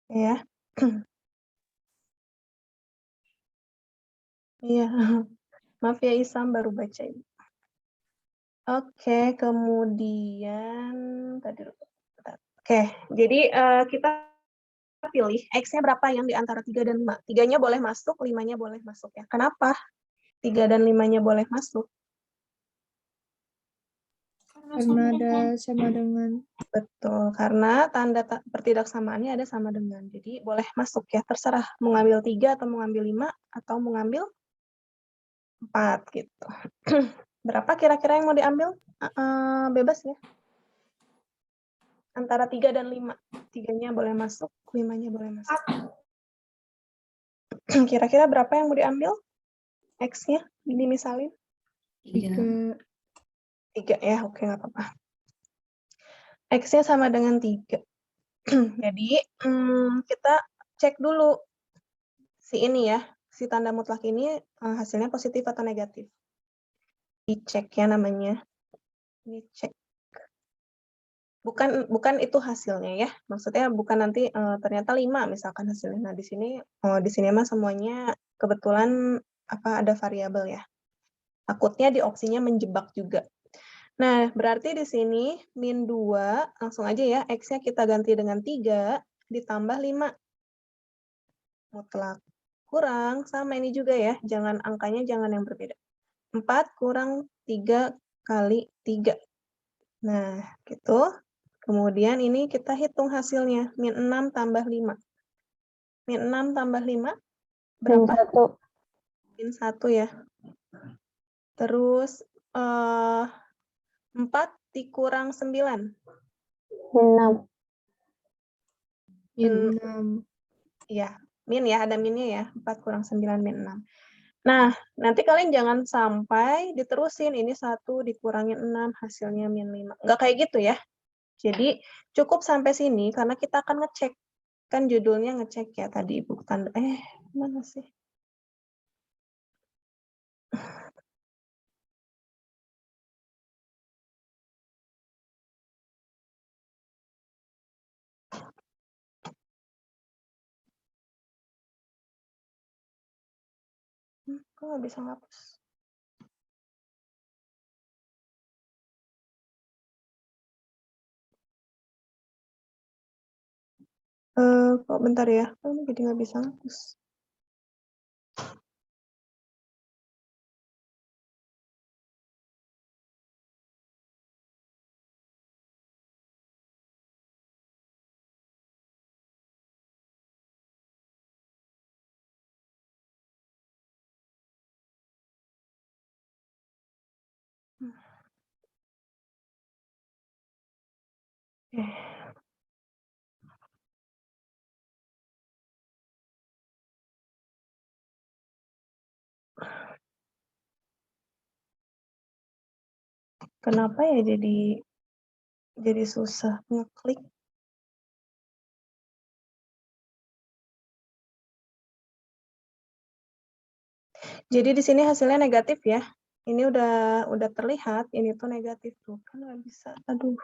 Ya. Iya. Maaf ya Isam, baru baca ini. Oke, kemudian tadi bentar. Oke, jadi kita pilih X-nya berapa yang di antara 3 dan 5. 3-nya boleh masuk, 5-nya boleh masuk ya. Kenapa 3 dan 5-nya boleh masuk? Karena ada sama dengan. Betul, karena tanda pertidaksamaannya ada sama dengan. Jadi boleh masuk ya, terserah mau ngambil 3 atau mau ngambil 5 atau mau ngambil 4 gitu. Berapa kira-kira yang mau diambil? Bebas ya. Antara 3 dan 5. 3-nya boleh masuk, 5-nya boleh masuk. Kira-kira berapa yang mau diambil? X-nya dimisalin? 3. 3 ya, oke nggak apa-apa. X-nya sama dengan 3. Jadi kita cek dulu si ini ya, si tanda mutlak ini hasilnya positif atau negatif. Dicek ya namanya. Dicek. Bukan itu hasilnya ya. Maksudnya bukan nanti ternyata 5 misalkan hasilnya. Nah, di sini mah semuanya kebetulan ada variabel ya. Takutnya di opsinya menjebak juga. Nah, berarti di sini min 2, langsung aja ya, X-nya kita ganti dengan 3, ditambah 5. Mutlak. Kurang, sama ini juga ya, angkanya jangan yang berbeda. 4 kurang 3 kali 3. Nah, gitu. Kemudian ini kita hitung hasilnya, min 6 tambah 5. Min 6 tambah 5, berapa? Min 1 ya. Terus 4 dikurang 9. Min 6. Min 6. Iya, min ya, ada minnya ya. 4 kurang 9 min 6. Nah, nanti kalian jangan sampai diterusin. Ini 1 dikurangin 6, hasilnya min 5. Nggak kayak gitu ya. Jadi, cukup sampai sini karena kita akan ngecek. Kan judulnya ngecek ya tadi. Bukan, mana sih? Kok nggak bisa ngapus? Kok bentar ya? Jadi nggak bisa ngapus. Kenapa ya jadi susah ngeklik? Jadi di sini hasilnya negatif ya. Ini udah terlihat, ini tuh negatif tuh. Kan nggak bisa, aduh.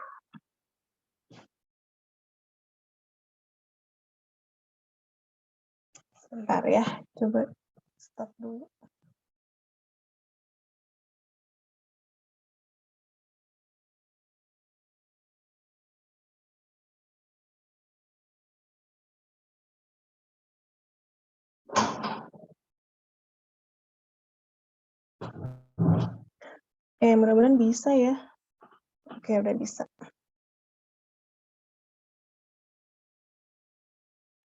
Sebentar ya, coba stop dulu. Mudah-mudahan bisa ya. Oke, udah bisa.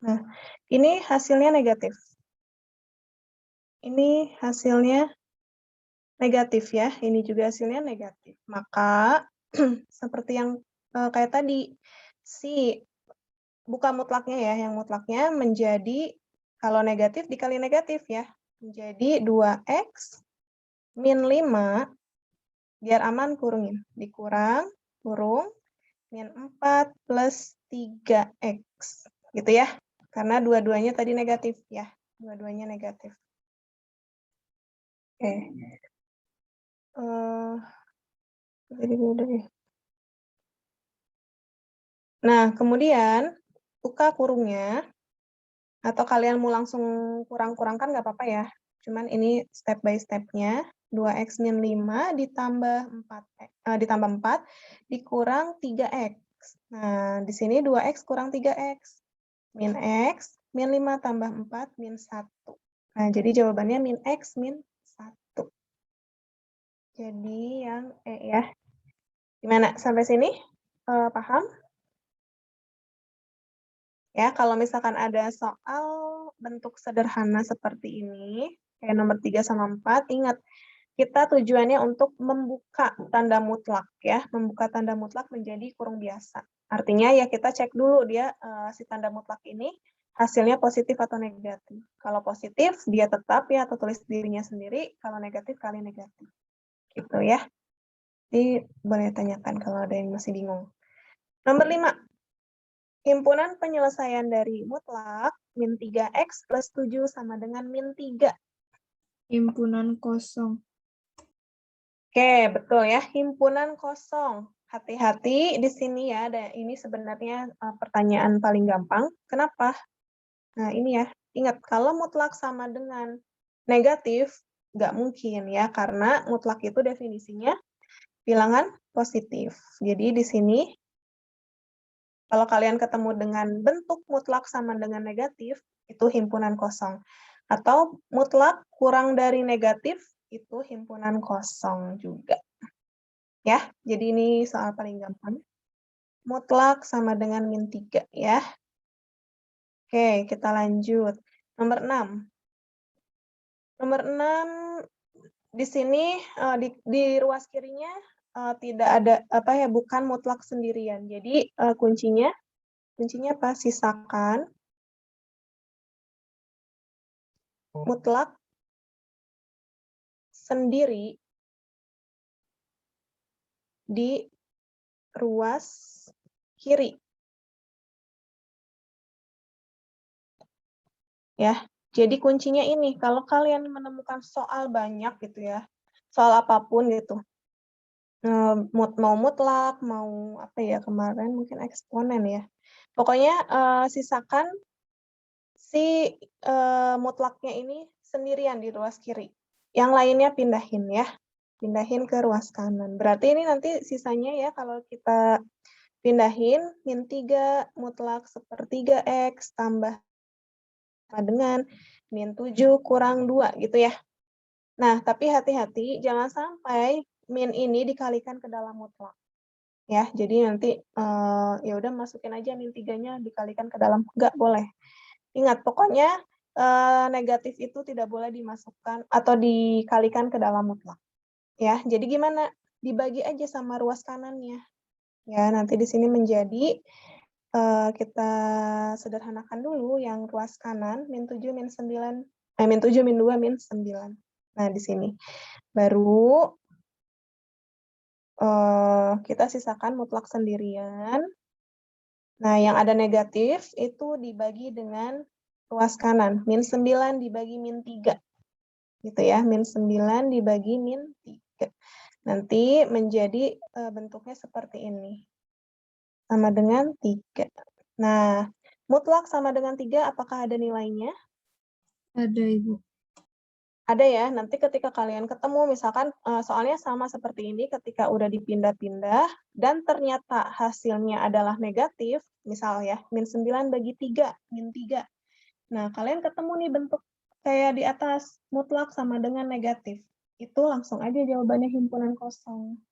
Nah, ini hasilnya negatif. Ini hasilnya negatif ya. Ini juga hasilnya negatif. Maka, seperti yang kayak tadi, si buka mutlaknya ya, yang mutlaknya menjadi, kalau negatif dikali negatif ya, menjadi 2x min 5, biar aman kurungin, dikurang, kurung, min 4 plus 3x, gitu ya, karena dua-duanya tadi negatif ya, dua-duanya negatif. Oke. Jadi udah ya. Nah, kemudian buka kurungnya, Atau kalian mau langsung kurang-kurangkan nggak apa-apa ya. Cuman ini step by step-nya. 2x min 5 ditambah 4 dikurang 3x. Nah, di sini 2x kurang 3x. Min x, min 5 tambah 4, min 1. Nah, jadi jawabannya min x, min 1. Jadi yang E ya. Gimana? Sampai sini? Paham? Ya, kalau misalkan ada soal bentuk sederhana seperti ini, kayak nomor 3 sama 4, ingat, kita tujuannya untuk membuka tanda mutlak ya, membuka tanda mutlak menjadi kurung biasa. Artinya ya kita cek dulu dia si tanda mutlak ini hasilnya positif atau negatif. Kalau positif dia tetap ya atau tulis dirinya sendiri, kalau negatif kali negatif. Gitu ya. Jadi boleh tanyakan kalau ada yang masih bingung. Nomor 5. Himpunan penyelesaian dari mutlak min 3x plus 7 sama dengan min 3. Himpunan kosong. Oke, betul ya, himpunan kosong. Hati-hati di sini ya, ini sebenarnya pertanyaan paling gampang. Kenapa? Nah, ini ya, ingat kalau mutlak sama dengan negatif, nggak mungkin ya, karena mutlak itu definisinya bilangan positif. Jadi di sini, kalau kalian ketemu dengan bentuk mutlak sama dengan negatif, itu himpunan kosong. Atau mutlak kurang dari negatif, itu himpunan kosong juga. Ya, jadi ini soal paling gampang. Mutlak sama dengan min 3 ya. Oke, kita lanjut. Nomor 6. Nomor 6, di sini di ruas kirinya tidak ada bukan mutlak sendirian. Jadi kuncinya apa? Sisakan mutlak sendiri di ruas kiri. Ya, jadi kuncinya ini, kalau kalian menemukan soal banyak gitu ya, soal apapun gitu, mau mutlak, mau apa ya kemarin mungkin eksponen ya. Pokoknya sisakan si mutlaknya ini sendirian di ruas kiri. Yang lainnya pindahin ya, pindahin ke ruas kanan. Berarti ini nanti sisanya ya kalau kita pindahin min 3 mutlak sepertiga X tambah dengan min 7 kurang 2 gitu ya. Nah, tapi hati-hati jangan sampai min ini dikalikan ke dalam mutlak. Ya, jadi nanti ya udah masukin aja min 3-nya dikalikan ke dalam, nggak boleh. Ingat, pokoknya negatif itu tidak boleh dimasukkan atau dikalikan ke dalam mutlak. Ya, jadi gimana? Dibagi aja sama ruas kanannya. Ya, nanti di sini menjadi kita sederhanakan dulu yang ruas kanan min 7 min 9 min 7 min 2 min 9. Nah, di sini baru kita sisakan mutlak sendirian. Nah, yang ada negatif itu dibagi dengan ruas kanan. Min 9 dibagi min 3. Gitu ya, min 9 dibagi min 3. Nanti menjadi bentuknya seperti ini. Sama dengan 3. Nah, mutlak sama dengan 3, apakah ada nilainya? Ada, Ibu. Ada ya, nanti ketika kalian ketemu, misalkan soalnya sama seperti ini, ketika udah dipindah-pindah, dan ternyata hasilnya adalah negatif, misal ya, min 9 bagi 3, min 3. Nah, kalian ketemu nih bentuk kayak di atas, mutlak sama dengan negatif. Itu langsung aja jawabannya himpunan kosong.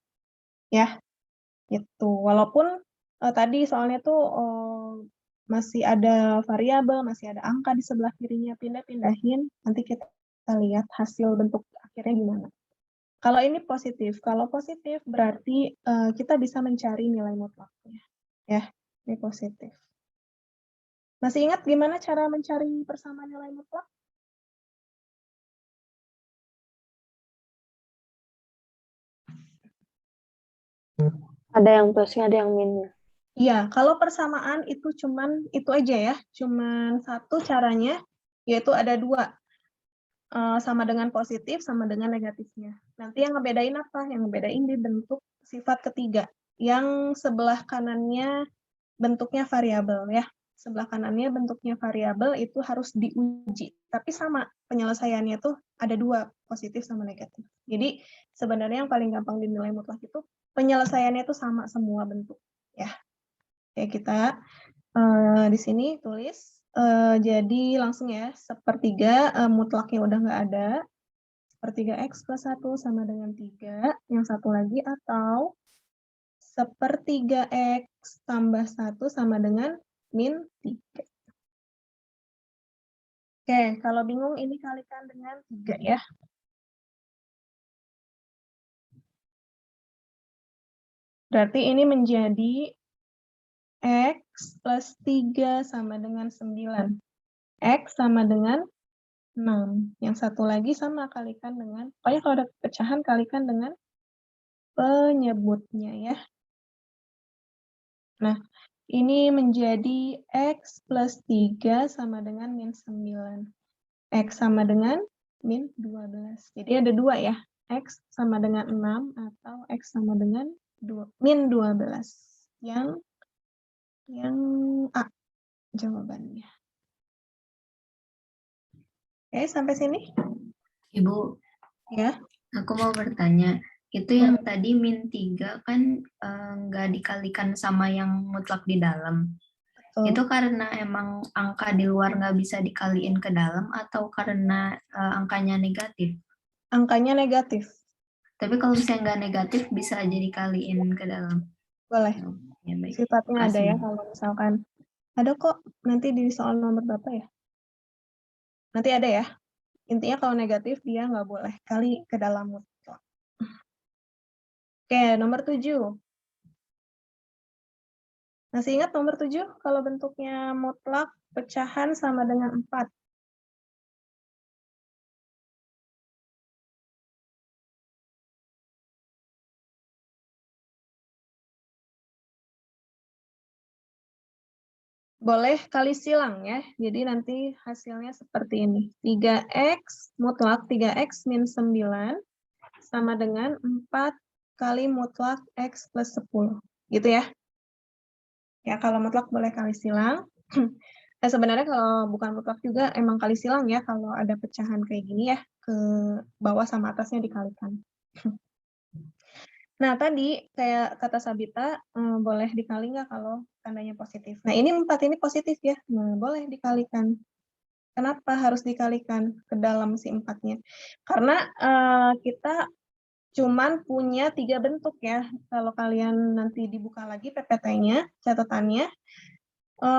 Ya, gitu. Walaupun tadi soalnya tuh masih ada variabel, masih ada angka di sebelah kirinya, pindah-pindahin, nanti kita lihat hasil bentuk akhirnya gimana. Kalau ini positif, kalau positif berarti kita bisa mencari nilai mutlaknya. Ya, ini positif. Masih ingat gimana cara mencari persamaan nilai mutlak? Ada yang plusnya, ada yang minusnya. Iya, kalau persamaan itu cuman itu aja ya, cuman satu caranya, yaitu ada 2. Sama dengan positif, sama dengan negatifnya. Nanti yang ngebedain apa? Yang ngebedain di bentuk sifat ketiga. Yang sebelah kanannya bentuknya variabel ya. sebelah kanannya bentuknya variabel itu harus diuji. Tapi sama, penyelesaiannya tuh ada 2, positif sama negatif. Jadi sebenarnya yang paling gampang dinilai mutlak itu penyelesaiannya itu sama semua bentuk. Ya, kayak kita di sini tulis, jadi langsung ya, sepertiga mutlaknya udah nggak ada. Sepertiga X plus 1 sama dengan 3. Yang satu lagi atau sepertiga X tambah 1 sama dengan min 3. Oke, kalau bingung ini kalikan dengan 3 ya. Berarti ini menjadi X plus 3 sama dengan 9. X sama dengan 6. Yang satu lagi sama kalikan dengan, pokoknya kalau ada pecahan kalikan dengan penyebutnya ya. Nah, ini menjadi X plus 3 sama dengan min 9. X sama dengan min 12. Jadi ada 2 ya. X sama dengan 6 atau X sama dengan min 12. Yang A jawabannya. Oke, sampai sini? Ibu, Ya. aku mau bertanya, itu yang tadi min 3 kan nggak dikalikan sama yang mutlak di dalam. Betul. Itu karena emang angka di luar nggak bisa dikaliin ke dalam atau karena angkanya negatif? Angkanya negatif. Tapi kalau misalnya nggak negatif bisa aja dikaliin ke dalam. Boleh. Ya, baik. Sifatnya ada Makasih. ya kalau misalkan. Ada kok nanti di soal nomor berapa ya? Nanti ada ya. Intinya kalau negatif dia nggak boleh kali ke dalam mutlak. Oke, nomor 7. Masih ingat nomor 7? Kalau bentuknya mutlak, pecahan sama dengan 4. Boleh kali silang ya. Jadi nanti hasilnya seperti ini. 3X mutlak, 3X min 9 sama dengan 4 kali mutlak X plus 10. Gitu ya. Ya, kalau mutlak boleh kali silang. Sebenarnya kalau bukan mutlak juga emang kali silang ya, kalau ada pecahan kayak gini ya, ke bawah sama atasnya dikalikan. Nah, tadi kayak kata Sabita, boleh dikali nggak kalau tandanya positif. Nah, ini 4 ini positif ya, nah boleh dikalikan. Kenapa harus dikalikan ke dalam si 4-nya? Karena kita cuman punya 3 bentuk ya. Kalau kalian nanti dibuka lagi PPT-nya, catatannya,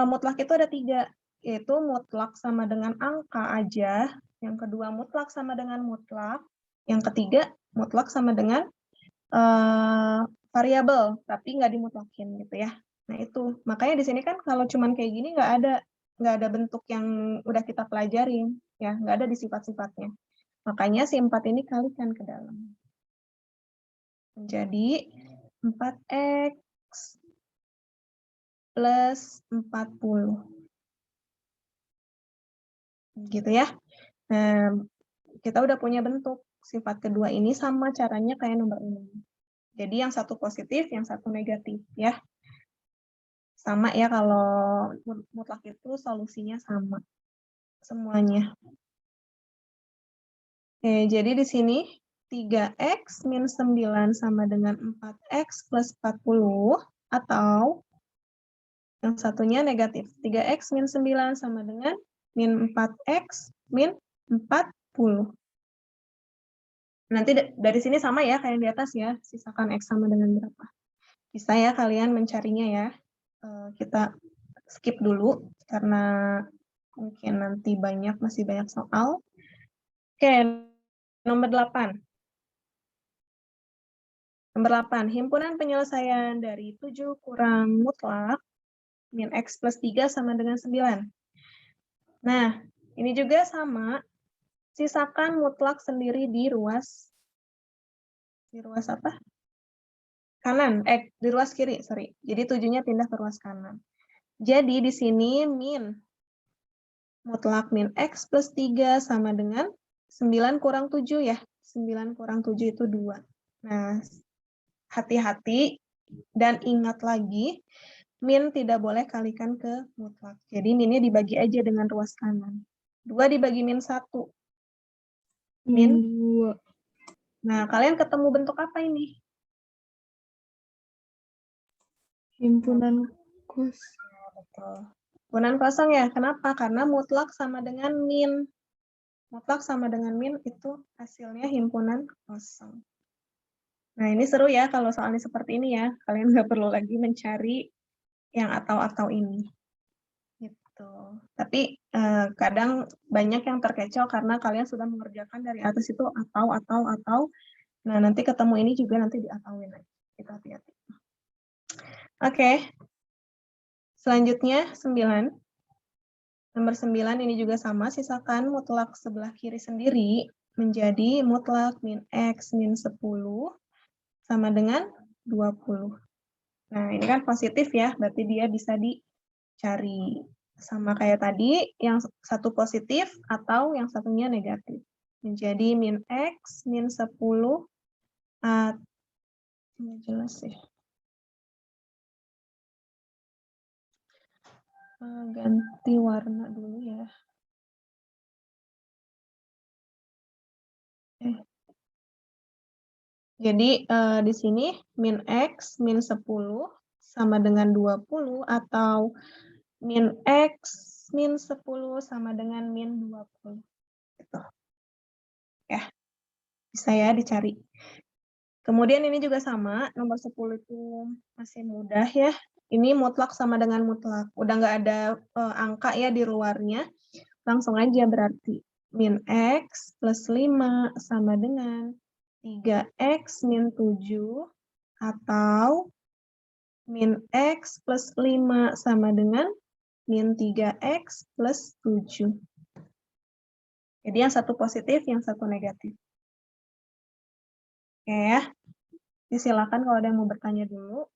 mutlak itu ada 3, yaitu mutlak sama dengan angka aja, yang kedua mutlak sama dengan mutlak, yang ketiga mutlak sama dengan variabel, tapi nggak dimutlakin gitu ya. Nah itu, makanya di sini kan kalau cuman kayak gini nggak ada bentuk yang udah kita pelajarin, ya nggak ada di sifat-sifatnya. Makanya si 4 ini kalikan ke dalam. Menjadi 4X plus 40. Gitu ya. Nah, kita udah punya bentuk sifat kedua ini sama caranya kayak nomor 6. Jadi yang satu positif, yang satu negatif ya. Sama ya kalau mutlak itu solusinya sama semuanya. Oke, jadi di sini 3X min 9 sama dengan 4X plus 40 atau yang satunya negatif. 3X min 9 sama dengan min 4X min 40. Nanti dari sini sama ya kayak di atas ya, sisakan X sama dengan berapa. Bisa ya kalian mencarinya ya. Kita skip dulu karena mungkin nanti masih banyak soal. Oke, nomor 8. Nomor 8, himpunan penyelesaian dari 7 kurang mutlak min X plus 3 sama dengan 9. Nah, ini juga sama. Sisakan mutlak sendiri di ruas apa? Kanan, di ruas kiri, sorry. Jadi 7-nya pindah ke ruas kanan. Jadi di sini min mutlak min X plus 3 sama dengan 9 kurang 7 ya. 9 kurang 7 itu 2. Nah, hati-hati dan ingat lagi min tidak boleh kalikan ke mutlak. Jadi minnya dibagi aja dengan ruas kanan. 2 dibagi min 1. Min 2. Nah, kalian ketemu bentuk apa ini? Himpunan kosong. Betul. Himpunan kosong ya. Kenapa? Karena mutlak sama dengan min. Mutlak sama dengan min itu hasilnya himpunan kosong. Nah, ini seru ya kalau soalnya seperti ini ya. Kalian nggak perlu lagi mencari yang atau ini. Gitu. Tapi kadang banyak yang terkecoh karena kalian sudah mengerjakan dari atas itu atau. Nah, nanti ketemu ini juga nanti diatauin aja. Kita hati-hati. Oke. Selanjutnya 9. Nomor 9 ini juga sama, sisakan mutlak sebelah kiri sendiri menjadi mutlak min X min 10 sama dengan 20. Nah, ini kan positif ya, berarti dia bisa dicari. Sama kayak tadi, yang satu positif atau yang satunya negatif. Menjadi min X min 10 ini jelas ya. Ganti warna dulu ya. Jadi di sini min X min 10 sama dengan 20 atau min X min 10 sama dengan min 20. Gitu. Ya, bisa ya dicari. Kemudian ini juga sama, nomor 10 itu masih mudah ya. Ini mutlak sama dengan mutlak. Udah nggak ada angka ya di luarnya. Langsung aja berarti. Min X plus 5 sama dengan 3X min 7 atau min X plus 5 sama dengan min 3X plus 7. Jadi yang satu positif, yang satu negatif. Oke ya. Silakan kalau ada yang mau bertanya dulu.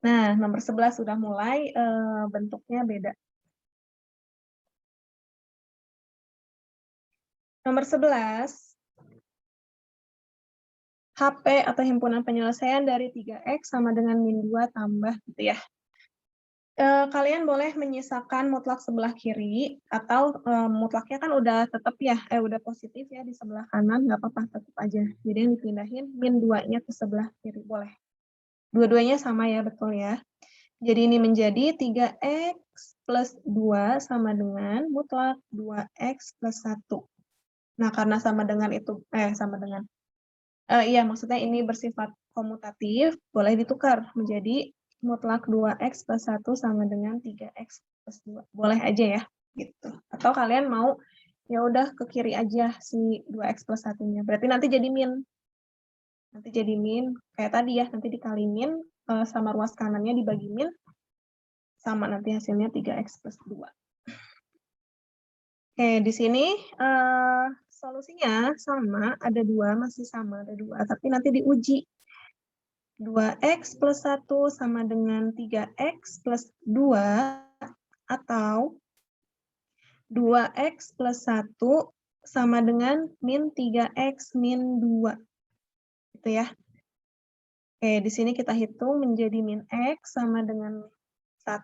Nah, nomor 11 sudah mulai bentuknya beda. Nomor 11, HP atau himpunan penyelesaian dari 3X sama dengan min 2 tambah gitu ya. Kalian boleh menyisakan mutlak sebelah kiri atau mutlaknya kan udah tetap ya, udah positif ya di sebelah kanan, nggak apa-apa, tetap aja. Jadi yang dipindahin min 2-nya ke sebelah kiri, boleh. Dua-duanya sama ya, betul ya. Jadi ini menjadi 3X plus 2 sama dengan mutlak 2X plus 1. Nah, karena sama dengan itu, iya maksudnya ini bersifat komutatif, boleh ditukar menjadi mutlak 2X plus 1 sama dengan 3X plus 2. Boleh aja ya, gitu. Atau kalian mau, ya udah ke kiri aja si 2X plus 1-nya. Berarti nanti jadi min. Nanti jadi min, kayak tadi ya, nanti dikali min, sama ruas kanannya dibagi min, sama nanti hasilnya 3X plus 2. Oke, di sini solusinya sama, ada 2, masih sama, ada 2, tapi nanti diuji. 2X plus 1 sama dengan 3X plus 2 atau 2X plus 1 sama dengan min 3X min 2. Gitu ya. Oke, di sini kita hitung menjadi min X sama dengan 1,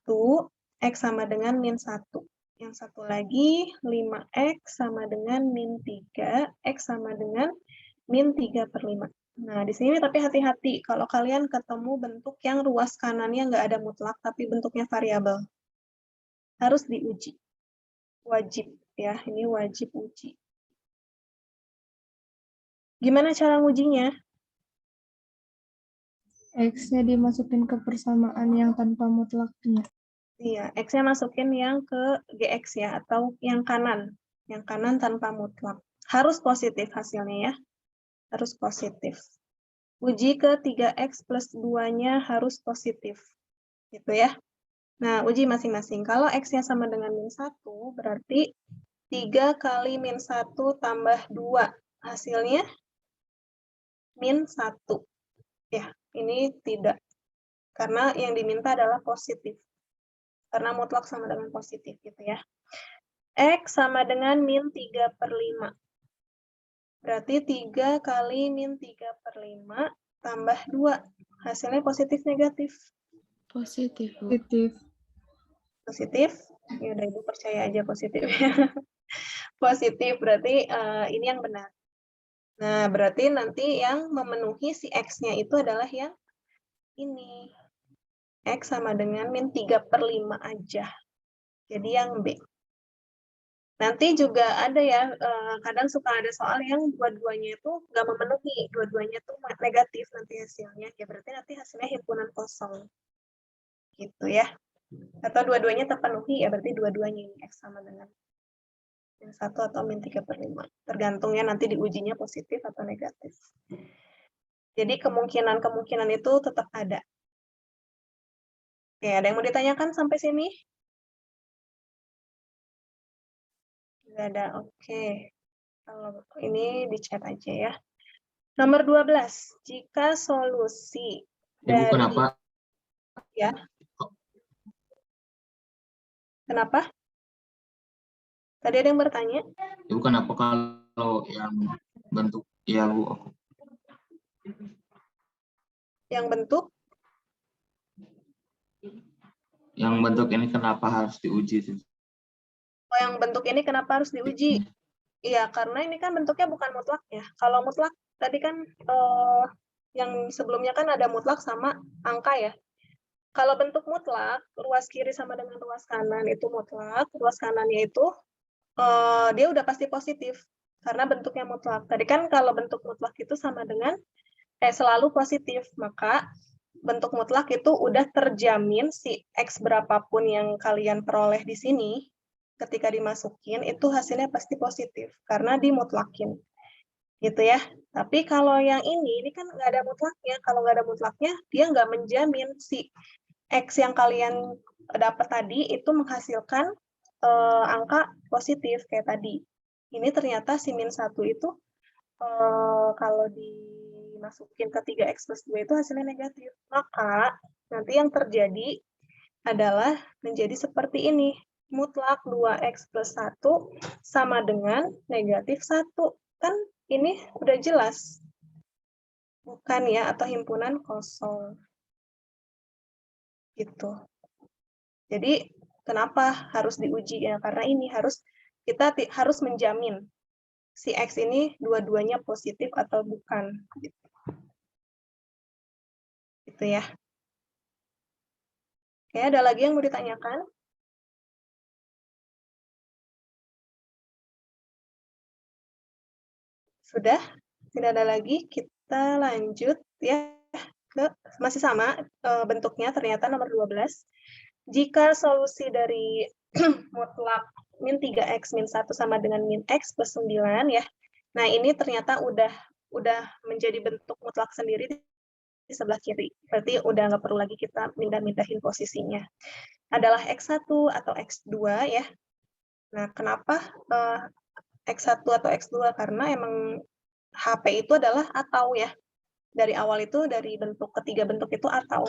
X sama dengan min 1. Yang satu lagi 5X sama dengan min 3, X sama dengan min 3 per 5. Nah, di sini tapi hati-hati kalau kalian ketemu bentuk yang ruas kanannya nggak ada mutlak, tapi bentuknya variabel. Harus diuji. Wajib ya, ini wajib uji. Gimana cara ngujinya? X-nya dimasukin ke persamaan yang tanpa mutlaknya. Iya, X-nya masukin yang ke GX ya, atau yang kanan. Yang kanan tanpa mutlak. Harus positif hasilnya ya. Harus positif. Uji ke 3X plus 2-nya harus positif. Gitu ya. Nah, uji masing-masing. Kalau X-nya sama dengan min 1, berarti 3 kali min 1 tambah 2. Hasilnya min 1. Ya, ini tidak. Karena yang diminta adalah positif. Karena mutlak sama dengan positif gitu ya. X sama dengan min 3 per 5. Berarti 3 kali min 3 per 5 tambah 2. Hasilnya positif negatif. Positif. Positif? Ya udah, Ibu percaya aja positif. Positif berarti ini yang benar. Nah, berarti nanti yang memenuhi si X-nya itu adalah yang ini. X sama dengan min 3/5 aja. Jadi yang B. Nanti juga ada ya, kadang suka ada soal yang dua-duanya itu nggak memenuhi, dua-duanya tuh negatif nanti hasilnya. Ya berarti nanti hasilnya himpunan kosong. Gitu ya. Atau dua-duanya terpenuhi, ya berarti dua-duanya ini X sama dengan min 1 atau min 3/5. Tergantungnya nanti diujinya positif atau negatif. Jadi kemungkinan-kemungkinan itu tetap ada. Oke, ada yang mau ditanyakan sampai sini? Nggak ada, oke. Kalau ini di chat aja ya. Nomor 12, jika solusi Ibu dari... kenapa? Ya. Kenapa? Tadi ada yang bertanya? Ibu kenapa kalau yang bentuk, ya Bu, Yang bentuk? yang bentuk ini kenapa harus diuji? Oh, yang bentuk ini kenapa harus diuji? Iya, karena ini kan bentuknya bukan mutlak ya. Kalau mutlak, tadi kan yang sebelumnya kan ada mutlak sama angka ya. Kalau bentuk mutlak, ruas kiri sama dengan ruas kanan itu mutlak, ruas kanannya itu dia udah pasti positif karena bentuknya mutlak. Tadi kan kalau bentuk mutlak itu sama dengan selalu positif, maka bentuk mutlak itu udah terjamin si X berapapun yang kalian peroleh di sini, ketika dimasukin itu hasilnya pasti positif karena dimutlakin. Gitu ya. Tapi kalau yang ini kan nggak ada mutlaknya. Kalau nggak ada mutlaknya, dia nggak menjamin si X yang kalian dapat tadi itu menghasilkan angka positif kayak tadi. Ini ternyata si min 1 itu kalau dimasukin ke 3X plus 2 itu hasilnya negatif. Maka nanti yang terjadi adalah menjadi seperti ini. Mutlak 2X plus 1 sama dengan negatif 1. Kan ini udah jelas. Bukan ya, atau himpunan kosong. Gitu. Jadi kenapa harus diuji ya? Karena ini kita harus menjamin si X ini dua-duanya positif atau bukan. Gitu ya. Oke, ada lagi yang mau ditanyakan? Sudah? Tidak ada lagi? Kita lanjut ya ke masih sama bentuknya ternyata nomor 12. Jika solusi dari mutlak min 3X min 1 sama dengan min X plus 9 ya. Nah, ini ternyata udah menjadi bentuk mutlak sendiri di sebelah kiri. Berarti udah nggak perlu lagi kita mindah-mindahin posisinya. Adalah X1 atau X2 ya. Nah, kenapa X1 atau X2? Karena emang HP itu adalah atau ya. Dari awal itu, dari ketiga bentuk itu atau.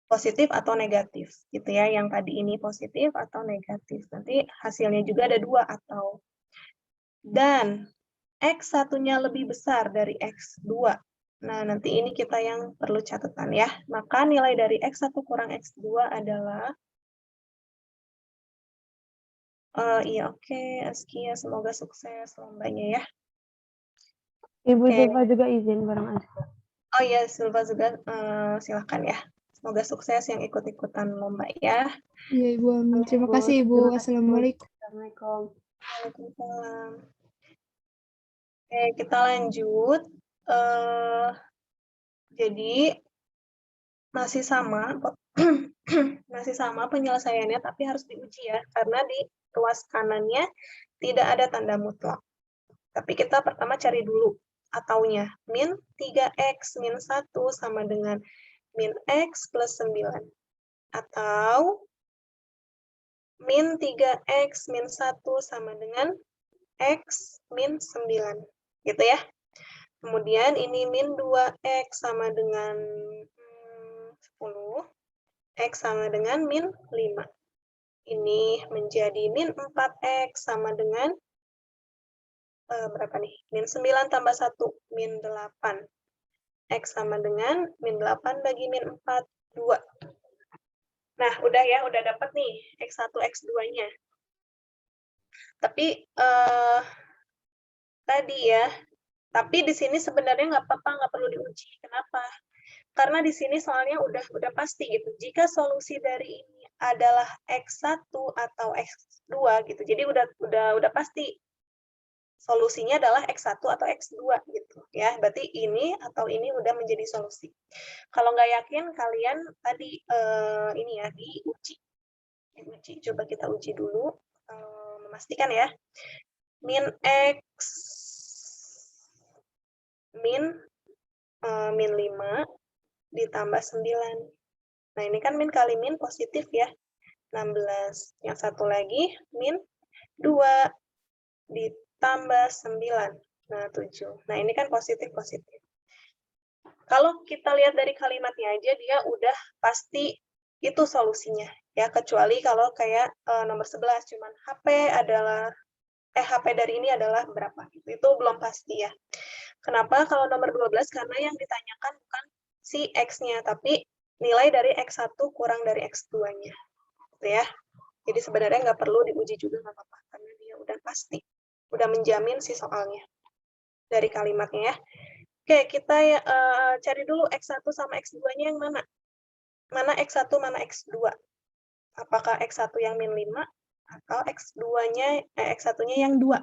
Positif atau negatif gitu ya, yang tadi ini positif atau negatif, nanti hasilnya juga ada 2 atau, dan X satunya lebih besar dari X2. Nah, nanti ini kita yang perlu catatan ya, maka nilai dari X1 kurang X2 adalah iya oke, Askia semoga sukses lombanya ya. Ibu Oke. Zulfa juga izin bareng aja. Oh iya, Silva juga silakan ya. Semoga sukses yang ikut-ikutan lomba ya. Iya Ibu, amin. Terima kasih Ibu. Assalamualaikum. Assalamualaikum. Waalaikumsalam. Oke, kita lanjut. Jadi masih sama, masih sama penyelesaiannya, tapi harus diuji ya, karena di ruas kanannya tidak ada tanda mutlak. Tapi kita pertama cari dulu ataunya. Min 3X min 1 sama dengan min X plus 9. Atau min 3X min 1 sama dengan X min 9. Gitu ya. Kemudian ini min 2X sama dengan 10. X sama dengan min 5. Ini menjadi min 4X sama dengan berapa nih? Min 9 tambah 1, min 8. X sama dengan min 8 bagi min 4, 2. Nah, udah ya, udah dapat nih X1, X2-nya. Tapi tadi ya, tapi di sini sebenarnya nggak apa-apa, nggak perlu diuji. Kenapa? Karena di sini soalnya udah pasti gitu. Jika solusi dari ini adalah X1 atau X2 gitu. Jadi udah pasti solusinya adalah X1 atau X2 gitu ya. Berarti ini atau ini udah menjadi solusi. Kalau nggak yakin kalian tadi ini ya diuji. Coba kita uji dulu, memastikan ya. Min X min 5 ditambah 9. Nah, ini kan min kali min positif ya, 16. Yang satu lagi min 2 ditambah 9. Nah, 7. Nah, ini kan positif-positif. Kalau kita lihat dari kalimatnya aja, dia udah pasti itu solusinya. Ya, kecuali kalau kayak nomor 11, cuman HP dari ini adalah berapa. Itu belum pasti ya. Kenapa? Kalau nomor 12, karena yang ditanyakan bukan si X-nya, tapi nilai dari X1 kurang dari X2-nya. Gitu ya. Jadi sebenarnya nggak perlu diuji juga, nggak apa-apa. Karena dia udah pasti. Udah menjamin si soalnya. Dari kalimatnya ya. Oke, kita cari dulu X1 sama X2-nya yang mana? Mana X1, mana X2? Apakah X1 yang min 5 atau X2-nya X1-nya yang 2?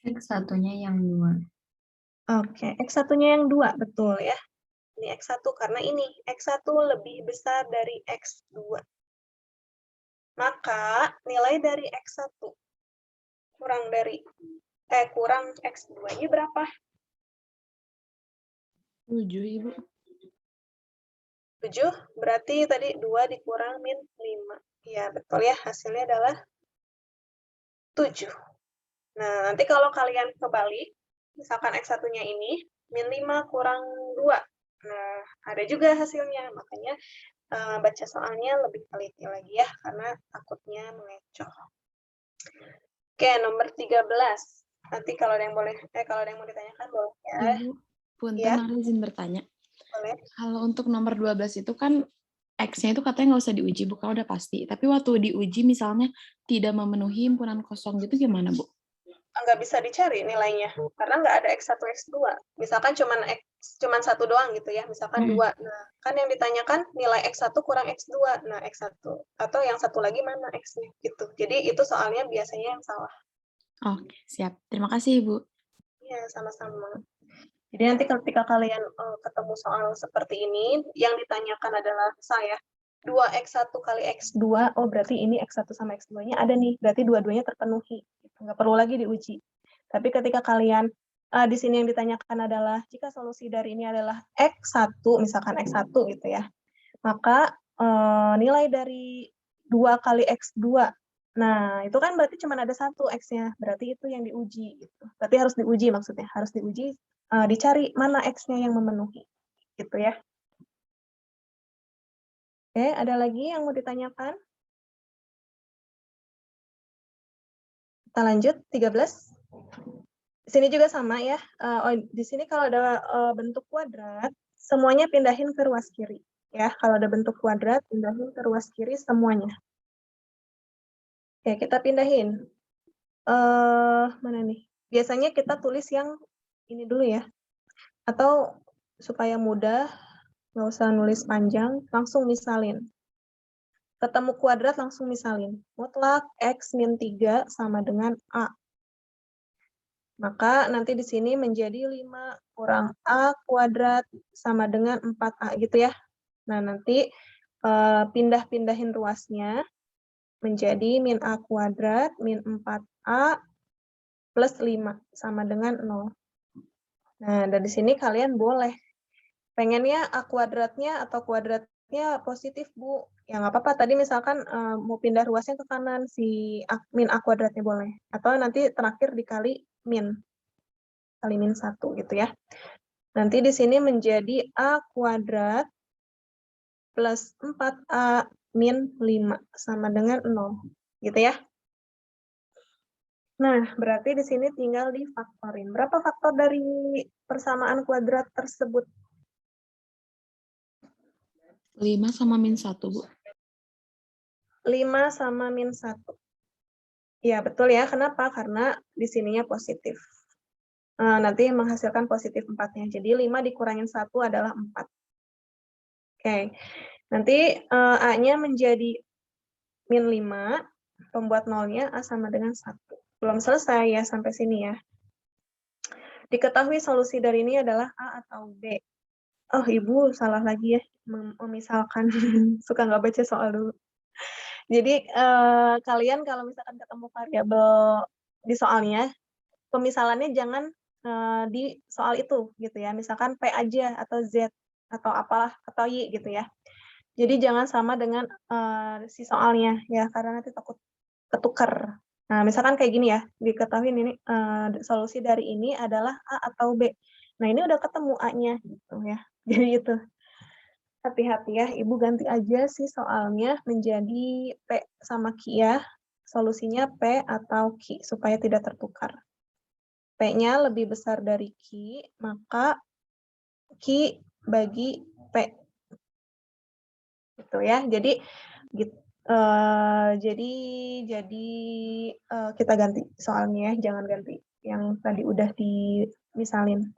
X1-nya yang 2. Oke, X1-nya yang 2, betul ya. Ini X1 karena ini X1 lebih besar dari X2. Maka nilai dari X1 kurang X2-nya berapa? 7, Ibu. 7, berarti tadi 2 dikurang min 5. Ya, betul ya, hasilnya adalah 7. Nah, nanti kalau kalian kebalik, misalkan X1-nya ini, min 5 kurang 2. Nah, ada juga hasilnya. Makanya baca soalnya lebih teliti lagi ya, karena takutnya mengecoh. Oke, nomor 13. Nanti kalau ada yang mau ditanyakan boleh ya. Ibu, punten Ya. aku izin bertanya. Boleh. Kalau untuk nomor 12 itu kan X-nya itu katanya nggak usah diuji, Bu, kalau udah pasti. Tapi waktu diuji misalnya tidak memenuhi himpunan kosong gitu gimana, Bu? Nggak bisa dicari nilainya, karena nggak ada X1, X2. Misalkan cuman satu doang gitu ya, misalkan 2. Nah, kan yang ditanyakan nilai X1 kurang X2. Nah, X1. Atau yang satu lagi mana X-nya gitu. Jadi itu soalnya biasanya yang salah. Oke, siap. Terima kasih, Ibu. Iya, sama-sama. Jadi nanti ketika kalian ketemu soal seperti ini, yang ditanyakan adalah saya 2X1 kali X2, oh berarti ini X1 sama X2-nya ada nih, berarti dua-duanya terpenuhi. Nggak perlu lagi diuji. Tapi ketika kalian, di sini yang ditanyakan adalah, jika solusi dari ini adalah X1, misalkan X1 gitu ya, maka nilai dari 2 kali X2, nah itu kan berarti cuma ada 1 X-nya, berarti itu yang diuji. Gitu. Berarti harus diuji maksudnya, harus diuji, dicari mana X-nya yang memenuhi. Gitu ya. Oke, ada lagi yang mau ditanyakan? Kita lanjut, 13. Di sini juga sama ya. Di sini kalau ada bentuk kuadrat, semuanya pindahin ke ruas kiri. Ya, kalau ada bentuk kuadrat, pindahin ke ruas kiri semuanya. Oke, kita pindahin. Mana nih? Biasanya kita tulis yang ini dulu ya. Atau supaya mudah, nggak usah nulis panjang, langsung misalin. Ketemu kuadrat langsung misalin. Mutlak X min 3 sama dengan A. Maka nanti di sini menjadi 5 kurang A kuadrat sama dengan 4A gitu ya. Nah, nanti pindah-pindahin ruasnya menjadi min A kuadrat min 4A plus 5 sama dengan 0. Nah, dari sini kalian boleh. Pengennya A kuadratnya atau kuadratnya positif, Bu. Ya nggak apa-apa, tadi misalkan mau pindah ruasnya ke kanan, si min A kuadratnya boleh. Atau nanti terakhir dikali min. Kali min 1 gitu ya. Nanti di sini menjadi A kuadrat plus 4A min 5 sama dengan 0. Gitu ya. Nah, berarti di sini tinggal difaktorin. Berapa faktor dari persamaan kuadrat tersebut? 5 sama min 1, Bu. 5 sama min 1. Iya, betul ya. Kenapa? Karena di sininya positif. Nanti menghasilkan positif 4-nya. Jadi 5 dikurangin 1 adalah 4. Oke. Nanti A-nya menjadi min 5, pembuat nolnya A sama dengan 1. Belum selesai ya sampai sini ya. Diketahui solusi dari ini adalah A atau B. Oh, Ibu salah lagi ya, memisalkan. Suka nggak baca soal dulu. Jadi, kalian kalau misalkan ketemu variabel di soalnya, pemisalannya jangan di soal itu, gitu ya. Misalkan P aja, atau Z, atau apalah, atau Y, gitu ya. Jadi jangan sama dengan si soalnya, ya, karena nanti takut ketukar. Nah, misalkan kayak gini ya, diketahui ini solusi dari ini adalah A atau B. Nah, ini udah ketemu A-nya, gitu ya. Jadi itu. Hati-hati ya, Ibu ganti aja sih soalnya menjadi P sama Q ya. Solusinya P atau Q, supaya tidak tertukar. P-nya lebih besar dari Q, maka Q bagi P. Gitu ya. Jadi kita ganti soalnya ya, jangan ganti yang tadi udah dimisalin.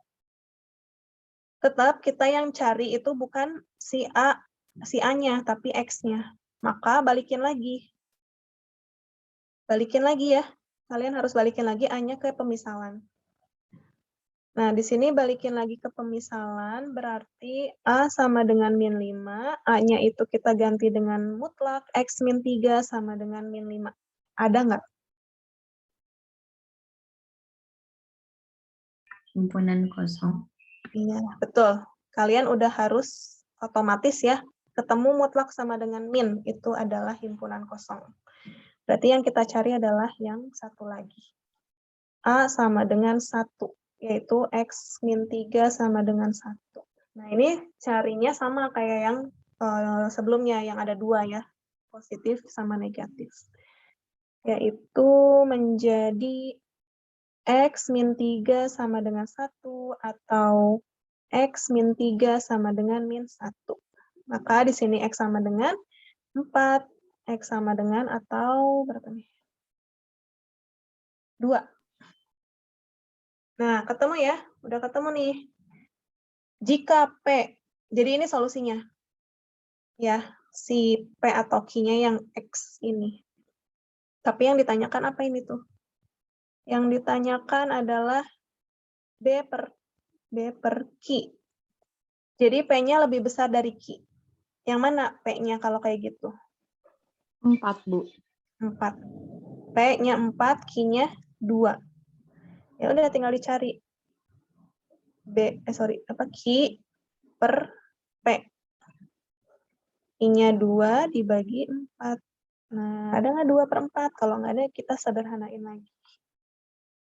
Tetap kita yang cari itu bukan si A-nya, tapi X-nya. Maka balikin lagi. Balikin lagi ya. Kalian harus balikin lagi A-nya ke pemisalan. Nah, di sini balikin lagi ke pemisalan, berarti A sama dengan min 5, A-nya itu kita ganti dengan mutlak, X min 3 sama dengan min 5. Ada nggak? Himpunan kosong. Iya, betul. Kalian udah harus otomatis ya, ketemu mutlak sama dengan min, itu adalah himpunan kosong. Berarti yang kita cari adalah yang satu lagi. A sama dengan 1, yaitu X min 3 sama dengan 1. Nah, ini carinya sama kayak yang sebelumnya, yang ada 2 ya, positif sama negatif. Yaitu menjadi X min 3 sama dengan 1 atau X min 3 sama dengan min 1. Maka di sini X sama dengan 4, X sama dengan atau berapa nih? 2. Nah, ketemu ya? Udah ketemu nih. Jika P, jadi ini solusinya. Ya, si P atau Q-nya yang X ini. Tapi yang ditanyakan apa ini tuh? Yang ditanyakan adalah B per Q. Jadi P-nya lebih besar dari Q. Yang mana P-nya kalau kayak gitu? 4, Bu. 4. P-nya 4, Q-nya 2. Ya udah tinggal dicari. Q per P. Q-nya 2 dibagi 4. Nah, ada nggak 2 per 4? Kalau nggak ada, kita sederhanain lagi.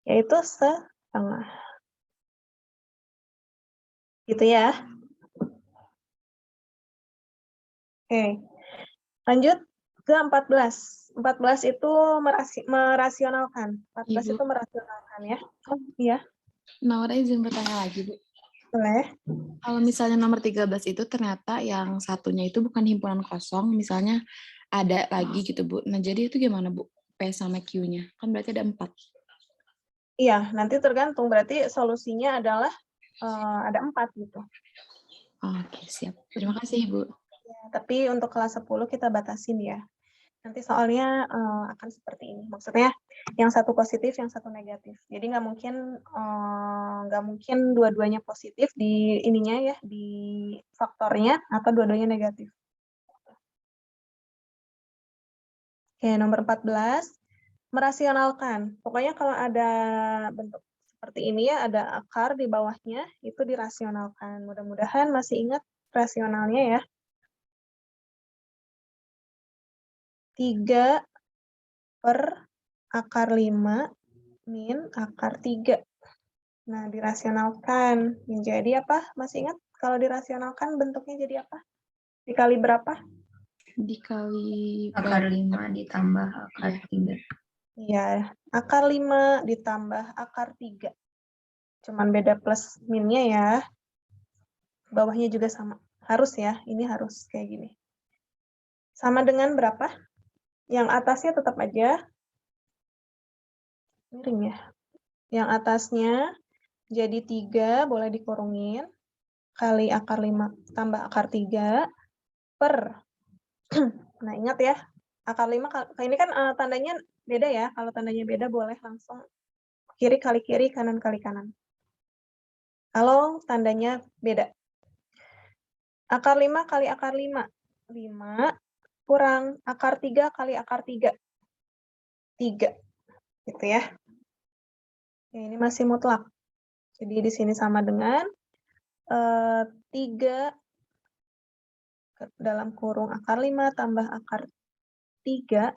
Yaitu setengah. Gitu ya. Oke. Lanjut ke 14. 14 itu merasionalkan. 14 Ibu. itu merasionalkan ya. Oh, iya. Naura izin bertanya lagi, Bu. Boleh. Kalau misalnya nomor 13 itu ternyata yang satunya itu bukan himpunan kosong, misalnya ada lagi gitu, Bu. Nah, jadi itu gimana, Bu? P sama Q-nya. Kan berarti ada 4. Iya, nanti tergantung. Berarti solusinya adalah ada 4 gitu. Oke, siap. Terima kasih, Bu. Ya, tapi untuk kelas 10 kita batasin ya. Nanti soalnya akan seperti ini. Maksudnya yang satu positif, yang satu negatif. Jadi nggak mungkin dua-duanya positif di ininya ya, di faktornya, atau dua-duanya negatif. Oke, nomor 14. Merasionalkan. Pokoknya kalau ada bentuk seperti ini ya, ada akar di bawahnya, itu dirasionalkan. Mudah-mudahan masih ingat rasionalnya ya. 3 per akar 5 min akar 3. Nah, dirasionalkan menjadi apa? Masih ingat kalau dirasionalkan bentuknya jadi apa? Dikali berapa? Dikali Akar 5 ditambah akar 3. Iya, akar 5 ditambah akar 3. Cuman beda plus minnya ya. Bawahnya juga sama. Harus ya, ini harus kayak gini. Sama dengan berapa? Yang atasnya tetap aja miring ya. Yang atasnya jadi 3, boleh dikurungin, kali akar 5 tambah akar 3 per. Nah, ingat ya, akar 5, ini kan tandanya beda ya. Kalau tandanya beda boleh langsung kiri kali kiri, kanan kali kanan. Kalau tandanya beda. Akar 5 kali akar 5. 5 kurang akar 3 kali akar 3. 3. Gitu ya. Ya, ini masih mutlak. Jadi di sini sama dengan 3 dalam kurung akar 5 tambah akar 3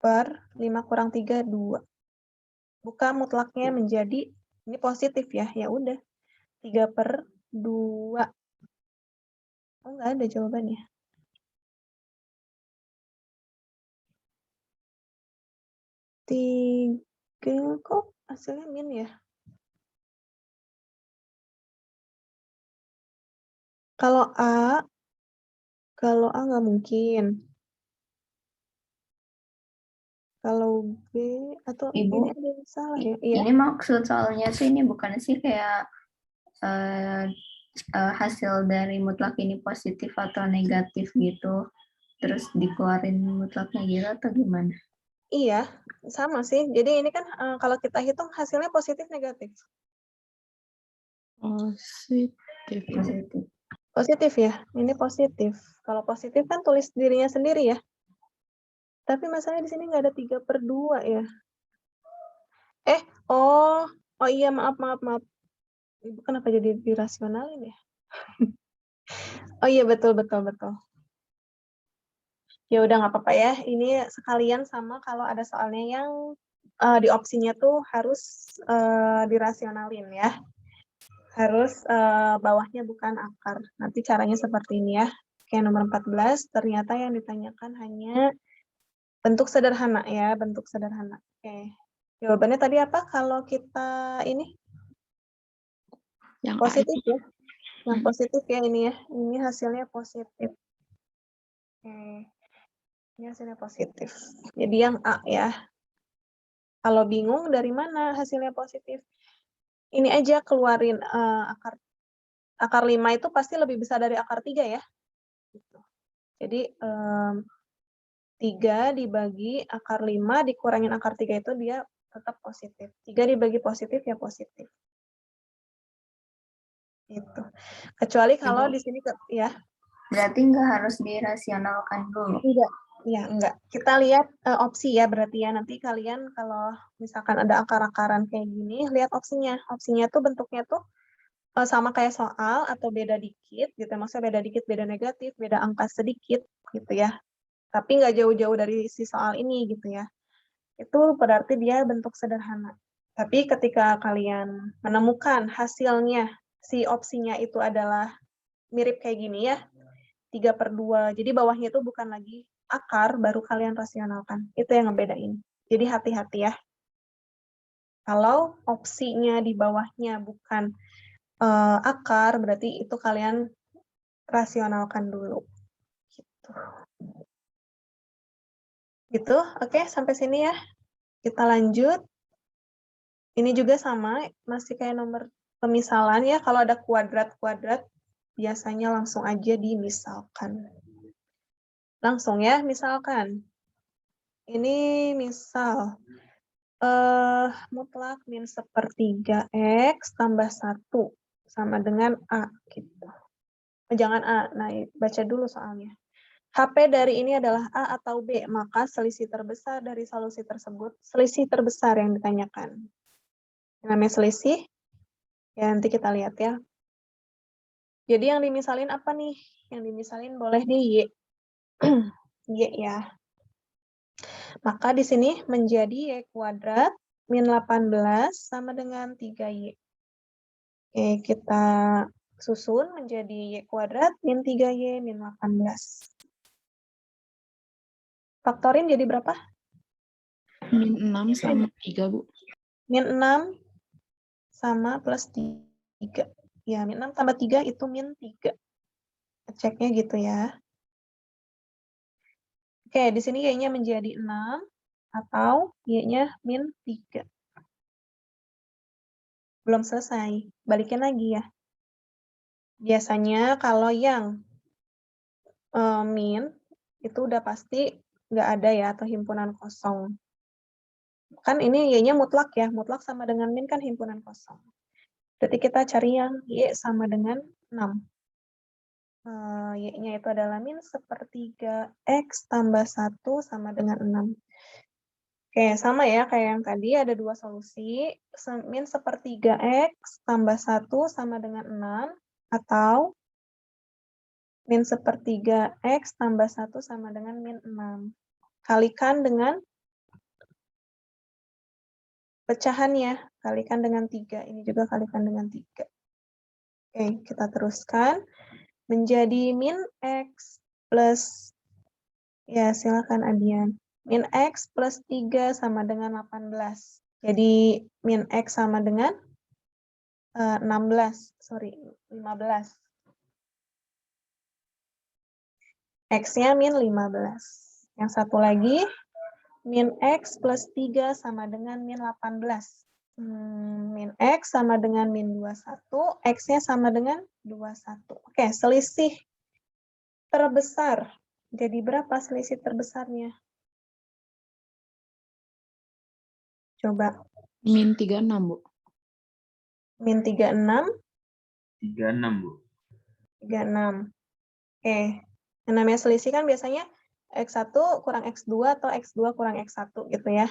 per 5 kurang 3, 2. Buka mutlaknya menjadi, ini positif ya, ya udah. 3 per 2. Oh, nggak ada jawabannya. 3 kok hasilnya min ya? Kalau A nggak mungkin. Kalau B atau Ibu, ini ada yang salah ya? Iya. ini maksud soalnya tuh ini bukan sih kayak hasil dari mutlak ini positif atau negatif gitu, terus dikeluarin mutlaknya gitu atau gimana? Iya, sama sih. Jadi ini kan kalau kita hitung hasilnya positif negatif. Positif. Positif. Positif ya, ini positif. Kalau positif kan tulis dirinya sendiri ya. Tapi masalahnya di sini nggak ada 3 per 2 ya. Oh iya, maaf. Ibu kenapa jadi dirasionalin ya? Oh iya, betul. Ya udah nggak apa-apa ya. Ini sekalian sama kalau ada soalnya yang di opsinya tuh harus dirasionalin ya. Harus bawahnya bukan akar. Nanti caranya seperti ini ya. Oke, nomor 14 ternyata yang ditanyakan hanya bentuk sederhana ya, bentuk sederhana. Oke. Jawabannya tadi apa kalau kita ini? Yang Positif ya. Yang Hmm. positif ya ini ya. Ini hasilnya positif. Oke. Ini hasilnya positif. Jadi yang A ya. Kalau bingung dari mana hasilnya positif? Ini aja keluarin akar 5 itu pasti lebih besar dari akar 3 ya. Gitu. Jadi 3 dibagi akar 5 dikurangin akar 3 itu dia tetap positif. 3 dibagi positif ya positif. Itu. Kecuali kalau di sini ya. Berarti nggak harus dirasionalkan dulu. Enggak. Kita lihat opsi ya berarti ya. Nanti kalian kalau misalkan ada akar-akaran kayak gini, lihat opsinya. Opsinya tuh bentuknya tuh sama kayak soal atau beda dikit gitu. Maksudnya beda dikit, beda negatif, beda angka sedikit gitu ya. Tapi nggak jauh-jauh dari si soal ini gitu ya. Itu berarti dia bentuk sederhana. Tapi ketika kalian menemukan hasilnya, si opsinya itu adalah mirip kayak gini ya, 3 per 2. Jadi bawahnya itu bukan lagi akar, baru kalian rasionalkan. Itu yang ngebedain. Jadi hati-hati ya. Kalau opsinya di bawahnya bukan akar, berarti itu kalian rasionalkan dulu. Gitu, oke, sampai sini ya. Kita lanjut. Ini juga sama, masih kayak nomor pemisalan ya. Kalau ada kuadrat-kuadrat, biasanya langsung aja dimisalkan. Langsung ya, misalkan. Ini misal, mutlak min 1/3 X tambah 1 sama dengan A. Gitu. Jangan A, nah baca dulu soalnya. HP dari ini adalah A atau B, maka selisih terbesar dari solusi tersebut, selisih terbesar yang ditanyakan. Namanya selisih, ya nanti kita lihat ya. Jadi yang dimisalin apa nih? Yang dimisalin boleh di Y. Y ya. Maka di sini menjadi Y kuadrat min 18 sama dengan 3Y. Oke, kita susun menjadi Y kuadrat min 3Y min 18. Faktorin jadi berapa? Min 6 sama 3, Bu. Min 6 sama plus 3. Ya, min 6 tambah 3 itu min 3. Ceknya gitu ya. Oke, di sini Y-nya menjadi 6 atau Y-nya min 3. Belum selesai. Balikin lagi ya. Biasanya kalau yang min itu udah pasti nggak ada ya atau himpunan kosong. Kan ini Y-nya mutlak ya. Mutlak sama dengan min kan himpunan kosong. Berarti kita cari yang Y sama dengan 6. Y-nya itu adalah min sepertiga X tambah 1 sama dengan 6. Oke, sama ya kayak yang tadi, ada dua solusi. Min sepertiga X tambah 1 sama dengan 6, atau min sepertiga X tambah 1 sama dengan min 6. Kalikan dengan pecahannya, kalikan dengan 3. Ini juga kalikan dengan 3. Oke, kita teruskan. Menjadi min X plus, ya silakan Adian. Min X plus 3 sama dengan 18. Jadi min X sama dengan 15. X-nya min 15. Yang satu lagi, min X plus 3 sama dengan min 18. Min X sama dengan min 21, X-nya sama dengan 21. Oke, selisih terbesar. Jadi berapa selisih terbesarnya? Coba. Min 36, Bu. Min 36, 36, Bu. 36. Oke. Yang namanya selisih kan biasanya X1 kurang X2 atau X2 kurang X1 gitu ya.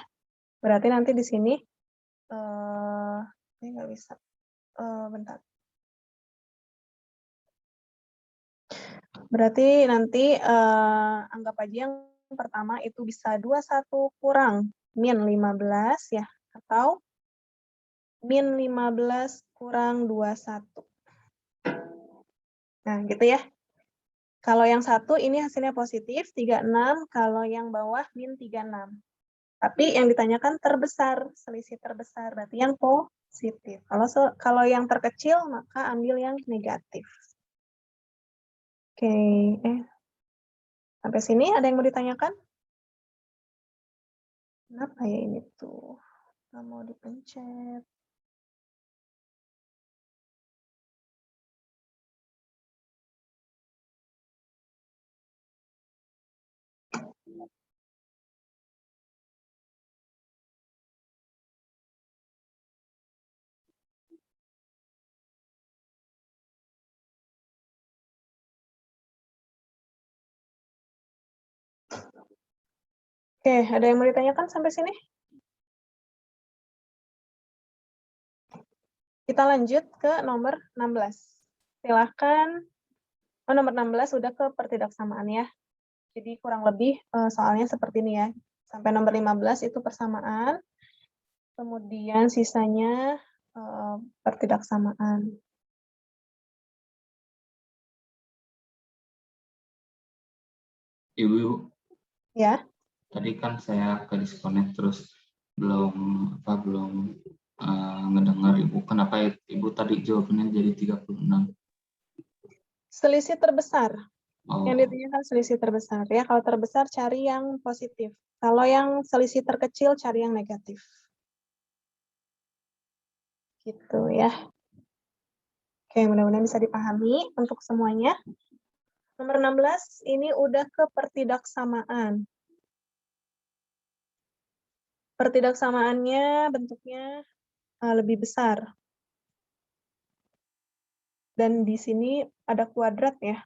Berarti nanti di sini, ini nggak bisa. Bentar. Berarti nanti anggap aja yang pertama itu bisa 21 kurang min 15 ya, atau min 15 kurang 21. Nah, gitu ya. Kalau yang satu ini hasilnya positif, 36. Kalau yang bawah min 36. Tapi yang ditanyakan terbesar, selisih terbesar. Berarti yang positif. Kalau yang terkecil, maka ambil yang negatif. Oke. Sampai sini ada yang mau ditanyakan? Kenapa ya ini tuh? Nggak mau dipencet. Oke, ada yang mau ditanyakan sampai sini? Kita lanjut ke nomor 16. Silahkan. Nomor 16 sudah ke pertidaksamaan ya. Jadi kurang lebih soalnya seperti ini ya. Sampai nomor 15 itu persamaan. Kemudian sisanya pertidaksamaan. Ibu, Ya. tadi kan saya ke disconnect terus belum ngedengar Ibu. Kenapa Ibu tadi jawabannya jadi 36? Selisih terbesar. Oh, Yang ditanyakan selisih terbesar ya. Kalau terbesar cari yang positif. Kalau yang selisih terkecil cari yang negatif. Gitu ya. Oke, mudah-mudahan bisa dipahami untuk semuanya. Nomor 16 ini udah ke pertidaksamaan. Pertidaksamaannya bentuknya lebih besar. Dan di sini ada kuadrat ya.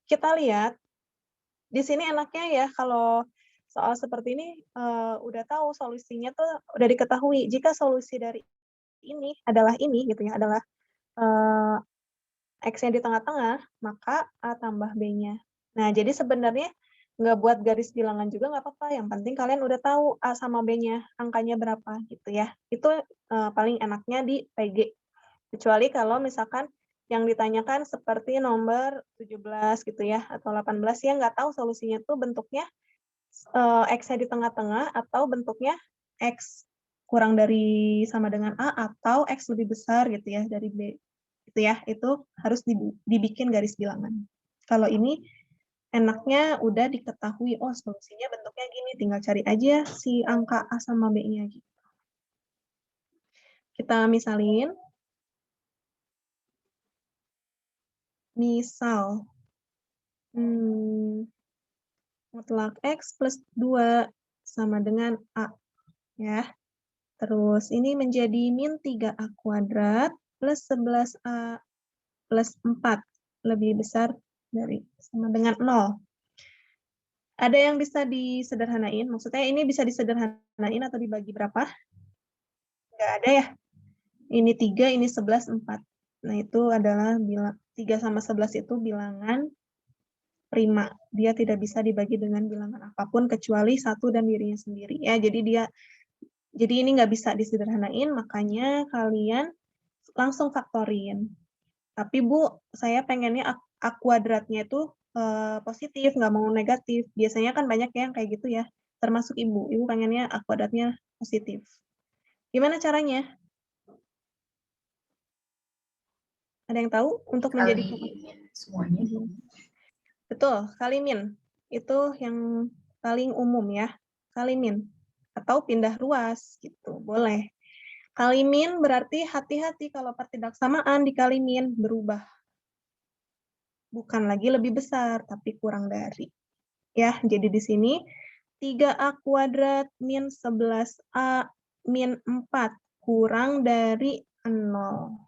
Kita lihat, di sini enaknya ya kalau soal seperti ini udah tahu solusinya tuh udah diketahui. Jika solusi dari ini adalah ini gitu ya, adalah X-nya di tengah-tengah, maka A tambah B-nya. Nah, jadi sebenarnya nggak buat garis bilangan juga nggak apa-apa. Yang penting kalian udah tahu A sama B-nya, angkanya berapa gitu ya. Itu paling enaknya di PG. Kecuali kalau misalkan yang ditanyakan seperti nomor 17 gitu ya, atau 18 ya nggak tahu solusinya tuh bentuknya X-nya di tengah-tengah atau bentuknya X kurang dari sama dengan A atau X lebih besar gitu ya dari B. Gitu ya, itu harus dibikin garis bilangan. Kalau ini enaknya udah diketahui, oh solusinya bentuknya gini, tinggal cari aja si angka A sama B-nya gitu. Kita misalin, misal mutlak X plus 2 sama dengan A, ya. Terus ini menjadi min 3A kuadrat plus 11A plus 4 lebih besar dari sama dengan 0. Ada yang bisa disederhanain? Maksudnya ini bisa disederhanain atau dibagi berapa? Nggak ada ya. Ini 3, ini 11, 4. Nah, itu adalah 3 sama 11 itu bilangan prima. Dia tidak bisa dibagi dengan bilangan apapun kecuali satu dan dirinya sendiri. Ya, jadi ini nggak bisa disederhanain, makanya kalian langsung faktorin. Tapi Bu, saya pengennya A kuadratnya itu positif, nggak mau negatif. Biasanya kan banyak yang kayak gitu ya, termasuk Ibu. Ibu pengennya A kuadratnya positif. Gimana caranya? Ada yang tahu untuk menjadi Kaliin semuanya. Betul, kali min. Itu yang paling umum ya, kali min. Atau pindah ruas, gitu, boleh. Kali min berarti hati-hati kalau pertidaksamaan dikali min berubah. Bukan lagi lebih besar, tapi kurang dari. Ya, jadi di sini 3A kuadrat min 11A min 4 kurang dari 0.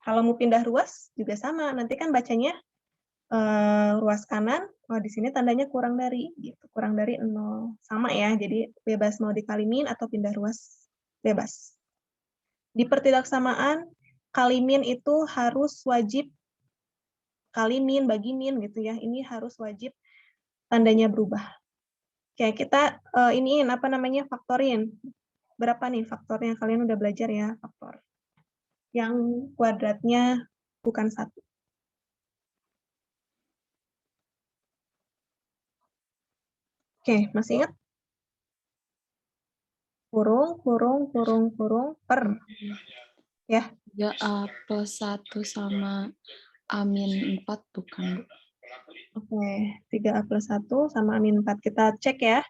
Kalau mau pindah ruas juga sama, nanti kan bacanya ruas kanan, oh di sini tandanya kurang dari, gitu, kurang dari 0. Sama ya, jadi bebas mau dikali min atau pindah ruas, bebas. Di pertidaksamaan, kali min itu harus wajib kali min, bagi min gitu ya, ini harus wajib tandanya berubah. Oke, kita iniin, apa namanya, faktorin. Berapa nih faktornya? Kalian udah belajar ya, faktor. Yang kuadratnya bukan 1. Oke, masih ingat? Kurung, kurung, kurung, kurung, per. Ya. 3A plus 1 sama A min 4 bukan, Bu? Oke, 3A plus 1 sama min 4. Kita cek ya.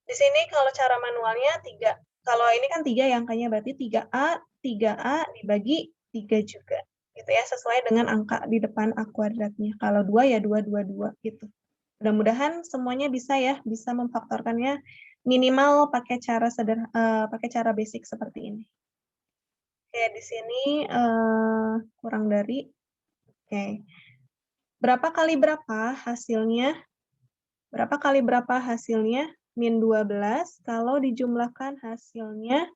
Di sini kalau cara manualnya 3. Kalau ini kan 3 ya angkanya, berarti 3A dibagi 3 juga. Gitu ya, sesuai dengan angka di depan A kuadratnya. Kalau 2 ya 2, 2, 2 gitu. Mudah-mudahan semuanya bisa ya, bisa memfaktorkannya minimal pakai cara basic seperti ini. Oke, di sini kurang dari. Oke. Berapa kali berapa hasilnya? Berapa kali berapa hasilnya? Min 12 kalau dijumlahkan hasilnya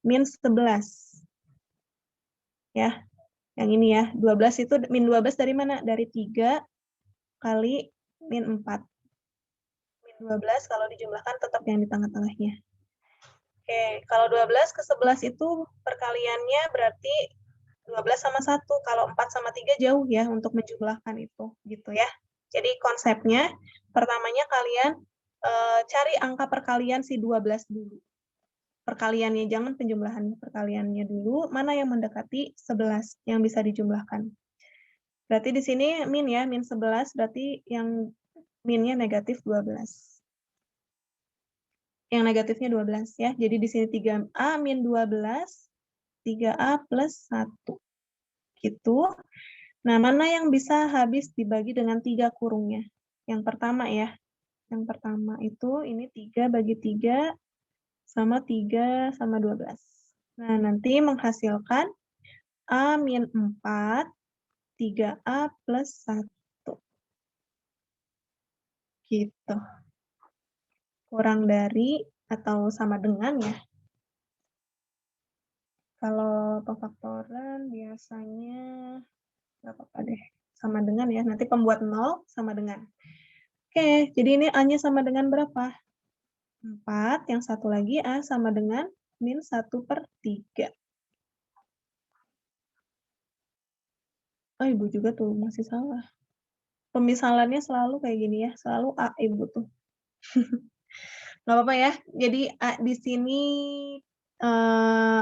min 11. Ya, yang ini ya. 12 itu min 12 dari mana? Dari 3 kali min 4. Min 12 kalau dijumlahkan tetap yang di tengah-tengahnya. Oke, kalau 12 ke 11 itu perkaliannya berarti 12 sama 1. Kalau 4 sama 3 jauh ya untuk menjumlahkan itu. Gitu ya. Jadi konsepnya, pertamanya kalian cari angka perkalian si 12 dulu. Perkaliannya, jangan penjumlahan. Perkaliannya dulu, mana yang mendekati 11 yang bisa dijumlahkan. Berarti di sini min ya, min 11, berarti yang minnya negatif 12. Yang negatifnya 12 ya. Jadi di sini 3A min 12, 3A plus 1. Gitu. Nah, mana yang bisa habis dibagi dengan 3 kurungnya? Yang pertama ya. Yang pertama itu ini 3 bagi 3 sama 3 sama 12. Nah, nanti menghasilkan A min 4, 3A plus 1. Gitu. Kurang dari atau sama dengan ya. Kalau pemfaktoran biasanya nggak apa-apa deh. Sama dengan ya. Nanti pembuat 0 sama dengan. Oke, jadi ini A-nya sama dengan berapa? 4, yang satu lagi A sama dengan min 1/3. Oh, Ibu juga tuh masih salah. Pemisalannya selalu kayak gini ya, selalu A Ibu tuh. Nggak apa-apa ya, jadi A di sini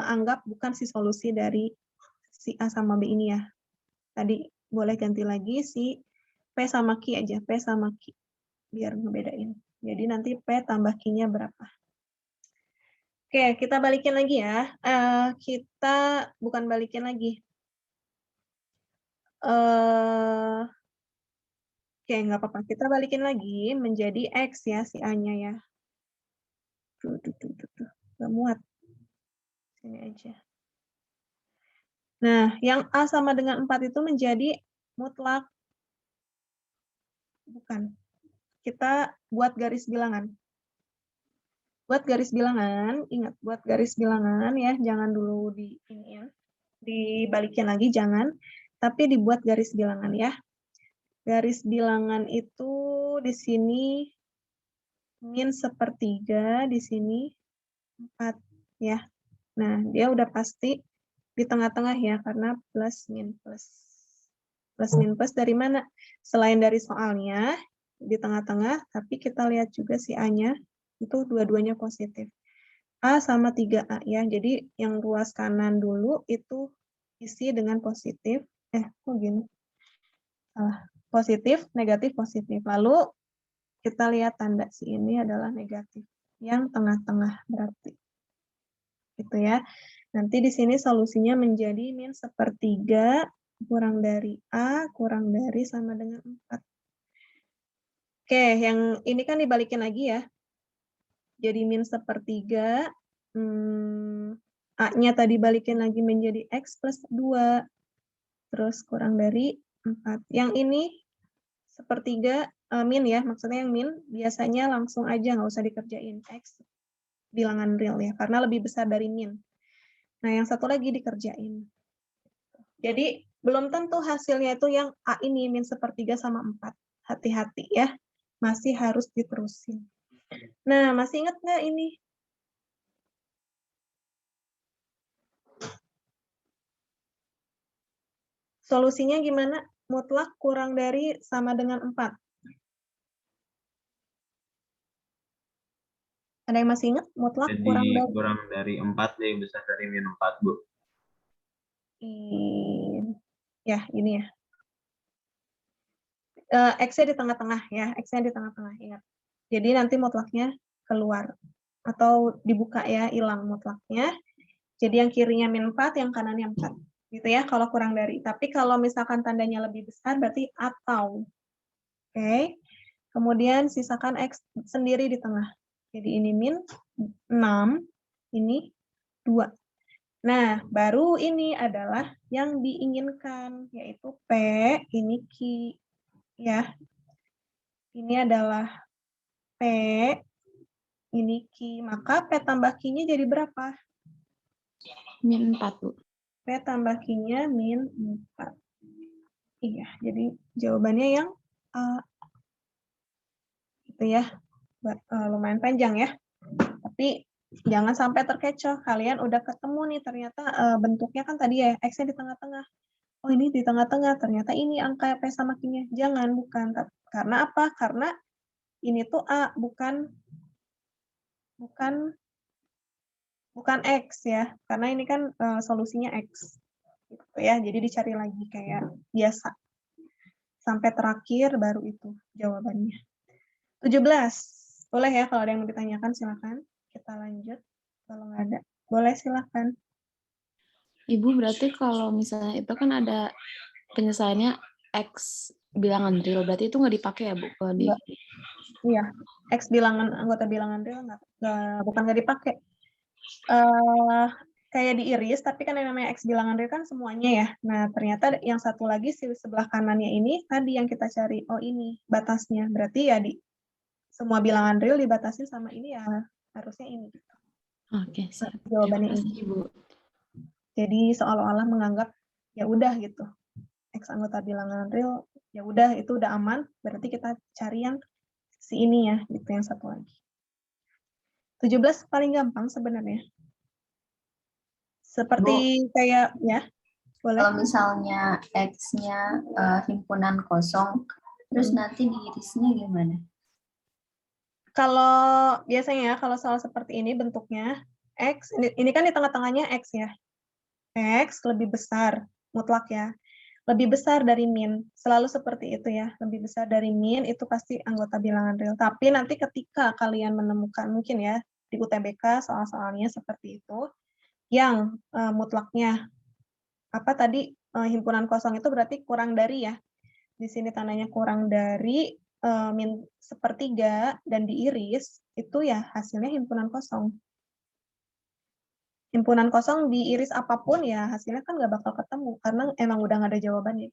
anggap bukan si solusi dari si A sama B ini ya. Tadi boleh ganti lagi si P sama Q aja, P sama Q. Biar ngebedain. Jadi nanti P tambah Q-nya berapa. Oke, kita balikin lagi ya. Kita bukan balikin lagi. Oke, nggak apa-apa. Kita balikin lagi menjadi X ya, si A-nya ya. Tuh. Nggak muat. Sini aja. Nah, yang A sama dengan 4 itu menjadi mutlak. Bukan. Kita buat garis bilangan. Buat garis bilangan, ingat buat garis bilangan ya, jangan dulu dibalikin lagi, jangan. Tapi dibuat garis bilangan ya. Garis bilangan itu di sini min sepertiga, di sini 4 ya. Nah, dia udah pasti di tengah-tengah ya, karena plus min plus. Plus min plus dari mana? Selain dari soalnya, di tengah-tengah, tapi kita lihat juga si A-nya, itu dua-duanya positif. A sama 3A ya, jadi yang ruas kanan dulu itu isi dengan positif. Kok gini? Salah. Positif, negatif, positif. Lalu kita lihat tanda si ini adalah negatif. Yang tengah-tengah berarti. Gitu ya. Nanti di sini solusinya menjadi min sepertiga kurang dari A, kurang dari sama dengan 4. Oke, yang ini kan dibalikin lagi ya. Jadi min sepertiga, A-nya tadi balikin lagi menjadi X plus 2. Terus kurang dari 4. Yang ini sepertiga min ya, maksudnya yang min biasanya langsung aja, nggak usah dikerjain. X bilangan real ya, karena lebih besar dari min. Nah, yang satu lagi dikerjain. Jadi, belum tentu hasilnya itu yang A ini, min sepertiga sama 4. Hati-hati ya, masih harus diterusin. Nah, masih ingat nggak ini? Solusinya gimana? Mutlak kurang dari sama dengan 4. Ada yang masih ingat? Mutlak Jadi kurang dari 4 lebih besar dari min 4, Bu. Ya, ini ya. X-nya di tengah-tengah ya, X-nya di tengah-tengah, ingat. Jadi nanti mutlaknya keluar. Atau dibuka ya, hilang mutlaknya. Jadi yang kirinya min 4, yang kanannya 4. Gitu ya, kalau kurang dari. Tapi kalau misalkan tandanya lebih besar, berarti atau. Oke. Kemudian sisakan X sendiri di tengah. Jadi ini min 6, ini 2. Nah, baru ini adalah yang diinginkan, yaitu P, ini Q. Ya, ini adalah P, ini Q. Maka P tambah Q-nya jadi berapa? Min 4, Bu. P tambah Q-nya min 4. Iya, jadi jawabannya yang A. Itu ya, lumayan panjang ya. Tapi jangan sampai terkecoh. Kalian udah ketemu nih, ternyata bentuknya kan tadi ya, X-nya di tengah-tengah. Oh, ini di tengah-tengah, ternyata ini angka P sama Q-nya. Jangan, bukan. Karena apa? Karena ini tuh A, bukan X ya. Karena ini kan solusinya X. Gitu ya, jadi dicari lagi kayak biasa. Sampai terakhir baru itu jawabannya. 17. Boleh ya, kalau ada yang mau ditanyakan silakan. Kita lanjut. Kalau nggak ada, boleh silakan. Ibu, berarti kalau misalnya itu kan ada penyelesaiannya X bilangan real, berarti itu nggak dipakai ya, Bu? Kalau di... Iya, X bilangan, anggota bilangan real bukan nggak dipakai. Kayak diiris, tapi kan yang namanya X bilangan real kan semuanya ya. Nah, ternyata yang satu lagi di sebelah kanannya ini, tadi yang kita cari, oh ini batasnya. Berarti ya di semua bilangan real dibatasi sama ini ya, harusnya ini. Oke, siap. Jawabannya Terima ini. kasih, Bu. Jadi seolah-olah menganggap ya udah gitu. X anggota bilangan real, ya udah itu udah aman, berarti kita cari yang si ini ya, gitu yang satu lagi. 17 paling gampang sebenarnya. Seperti kayak ya, boleh. Kalau misalnya X-nya himpunan kosong, terus nanti diirisnya gimana? Kalau biasanya ya, kalau soal seperti ini bentuknya, X, ini kan di tengah-tengahnya X ya. X lebih besar. mutlak ya. Lebih besar dari min, selalu seperti itu ya. Lebih besar dari min itu pasti anggota bilangan real. Tapi nanti ketika kalian menemukan mungkin ya di UTBK soal-soalnya seperti itu, yang mutlaknya apa tadi himpunan kosong itu berarti kurang dari ya. Di sini tandanya kurang dari min sepertiga dan diiris itu ya hasilnya himpunan kosong. Himpunan kosong diiris apapun ya hasilnya kan nggak bakal ketemu karena emang udah nggak ada jawabannya.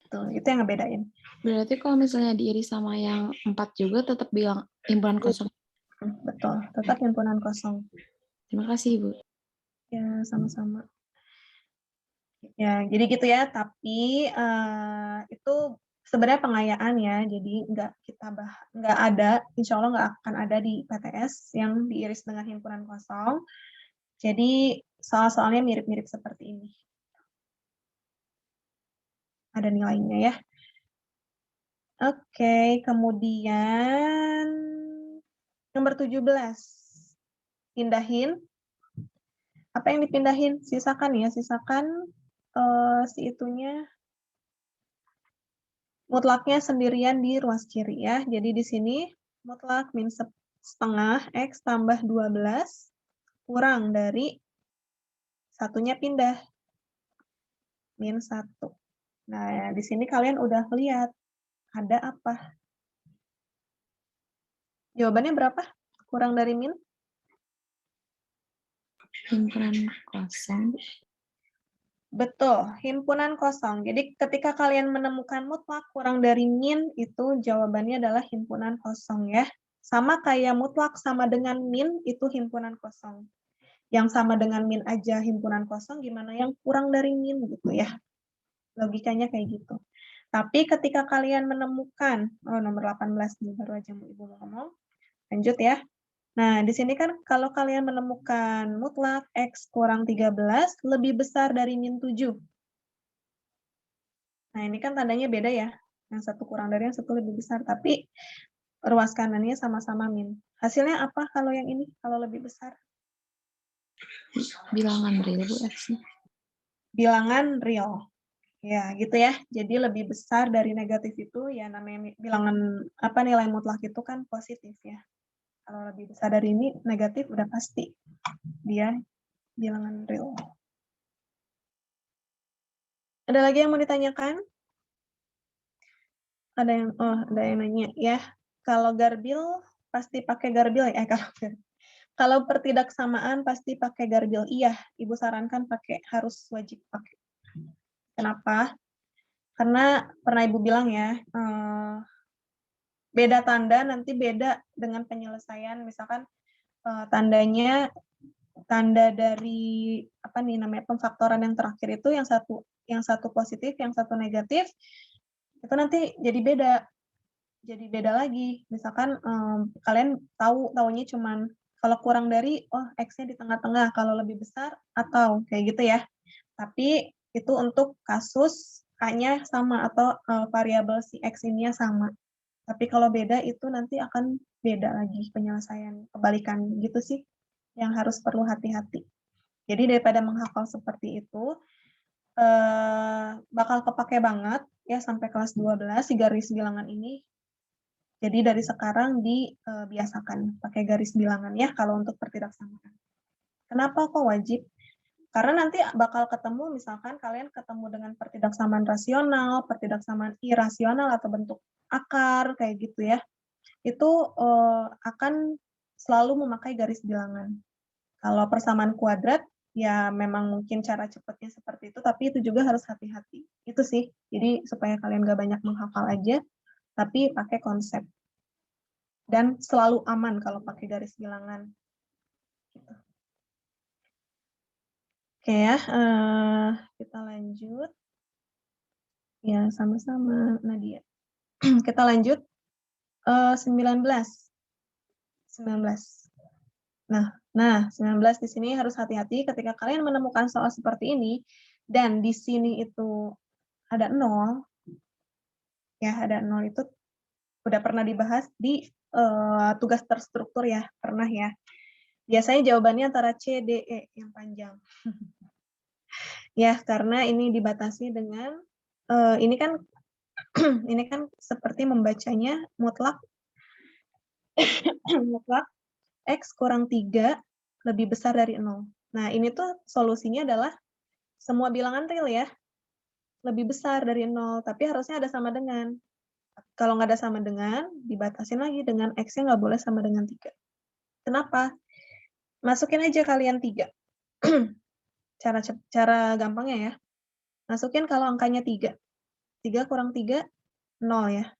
Tuh, itu yang ngebedain. Berarti kalau misalnya diiris sama yang 4 juga tetap bilang himpunan kosong. Betul, tetap himpunan kosong. Terima kasih, Ibu. Ya, sama-sama. Ya, jadi gitu ya. Tapi itu sebenarnya pengayaan ya. Jadi nggak ada, insya Allah nggak akan ada di PTS yang diiris dengan himpunan kosong. Jadi soal-soalnya mirip-mirip seperti ini. Ada nilainya ya. Oke, kemudian nomor 17. Pindahin. Apa yang dipindahin? Sisakan ya, sisakan si itunya mutlaknya sendirian di ruas kiri ya. Jadi di sini mutlak min setengah X tambah 12 kurang dari satunya pindah. Min 1. Nah, ya, di sini kalian udah lihat ada apa? Jawabannya berapa? Kurang dari min? Himpunan kosong. Betul, himpunan kosong. Jadi ketika kalian menemukan mutlak kurang dari min, itu jawabannya adalah himpunan kosong ya. Sama kayak mutlak sama dengan min, itu himpunan kosong. Yang sama dengan min aja himpunan kosong, gimana yang kurang dari min gitu ya. Logikanya kayak gitu. Tapi ketika kalian menemukan, nomor 18 nih, baru aja Ibu mau ngomong. Lanjut ya. Nah, di sini kan kalau kalian menemukan mutlak X kurang 13 lebih besar dari min 7. Nah, ini kan tandanya beda ya. Yang satu kurang dari yang satu lebih besar. Tapi ruas kanannya sama-sama min. Hasilnya apa kalau yang ini? Kalau lebih besar? Bilangan real, Bu, X-nya. Bilangan real. Ya, gitu ya. Jadi lebih besar dari negatif itu, ya namanya bilangan apa nilai mutlak itu kan positif ya. Kalau lebih besar dari ini negatif udah pasti dia bilangan real. Ada lagi yang mau ditanyakan? Ada yang nanya ya. Kalau garbil pasti pakai garbil ya. Kalau pertidaksamaan pasti pakai garbil. Iya, Ibu sarankan harus wajib pakai. Kenapa? Karena pernah Ibu bilang ya, beda tanda nanti beda dengan penyelesaian. Misalkan tandanya tanda dari apa nih namanya pemfaktoran yang terakhir itu yang satu positif, yang satu negatif, itu nanti jadi beda lagi. Misalkan kalian taunya cuman kalau kurang dari X-nya di tengah-tengah, kalau lebih besar atau kayak gitu ya. Tapi itu untuk kasus K-nya sama atau variabel si X ini sama. Tapi kalau beda itu nanti akan beda lagi penyelesaian kebalikan gitu sih yang harus perlu hati-hati. Jadi daripada menghafal seperti itu bakal kepake banget ya sampai kelas 12 si garis bilangan ini. Jadi dari sekarang dibiasakan pakai garis bilangan ya kalau untuk pertidaksamaan. Kenapa kok wajib? Karena nanti bakal ketemu misalkan kalian ketemu dengan pertidaksamaan rasional, pertidaksamaan irasional atau bentuk akar kayak gitu ya. Itu akan selalu memakai garis bilangan. Kalau persamaan kuadrat ya memang mungkin cara cepatnya seperti itu, tapi itu juga harus hati-hati. Itu sih. Jadi supaya kalian gak banyak menghafal aja, tapi pakai konsep. Dan selalu aman kalau pakai garis bilangan. Gitu. Oke ya, kita lanjut. Ya, sama-sama Nadia. Kita lanjut. 19. Nah, 19 di sini harus hati-hati ketika kalian menemukan soal seperti ini, dan di sini itu ada 0, ya ada 0 itu udah pernah dibahas di tugas terstruktur ya, pernah ya. Biasanya jawabannya antara C, D, E yang panjang. Ya, karena ini dibatasi dengan, ini kan ini kan seperti membacanya mutlak mutlak X kurang 3 lebih besar dari 0. Nah, ini tuh solusinya adalah semua bilangan real ya, lebih besar dari 0, tapi harusnya ada sama dengan. Kalau nggak ada sama dengan, dibatasin lagi dengan X-nya nggak boleh sama dengan 3. Kenapa? Masukin aja kalian 3. Cara gampangnya ya, masukin kalau angkanya 3. 3 kurang 3, 0 ya.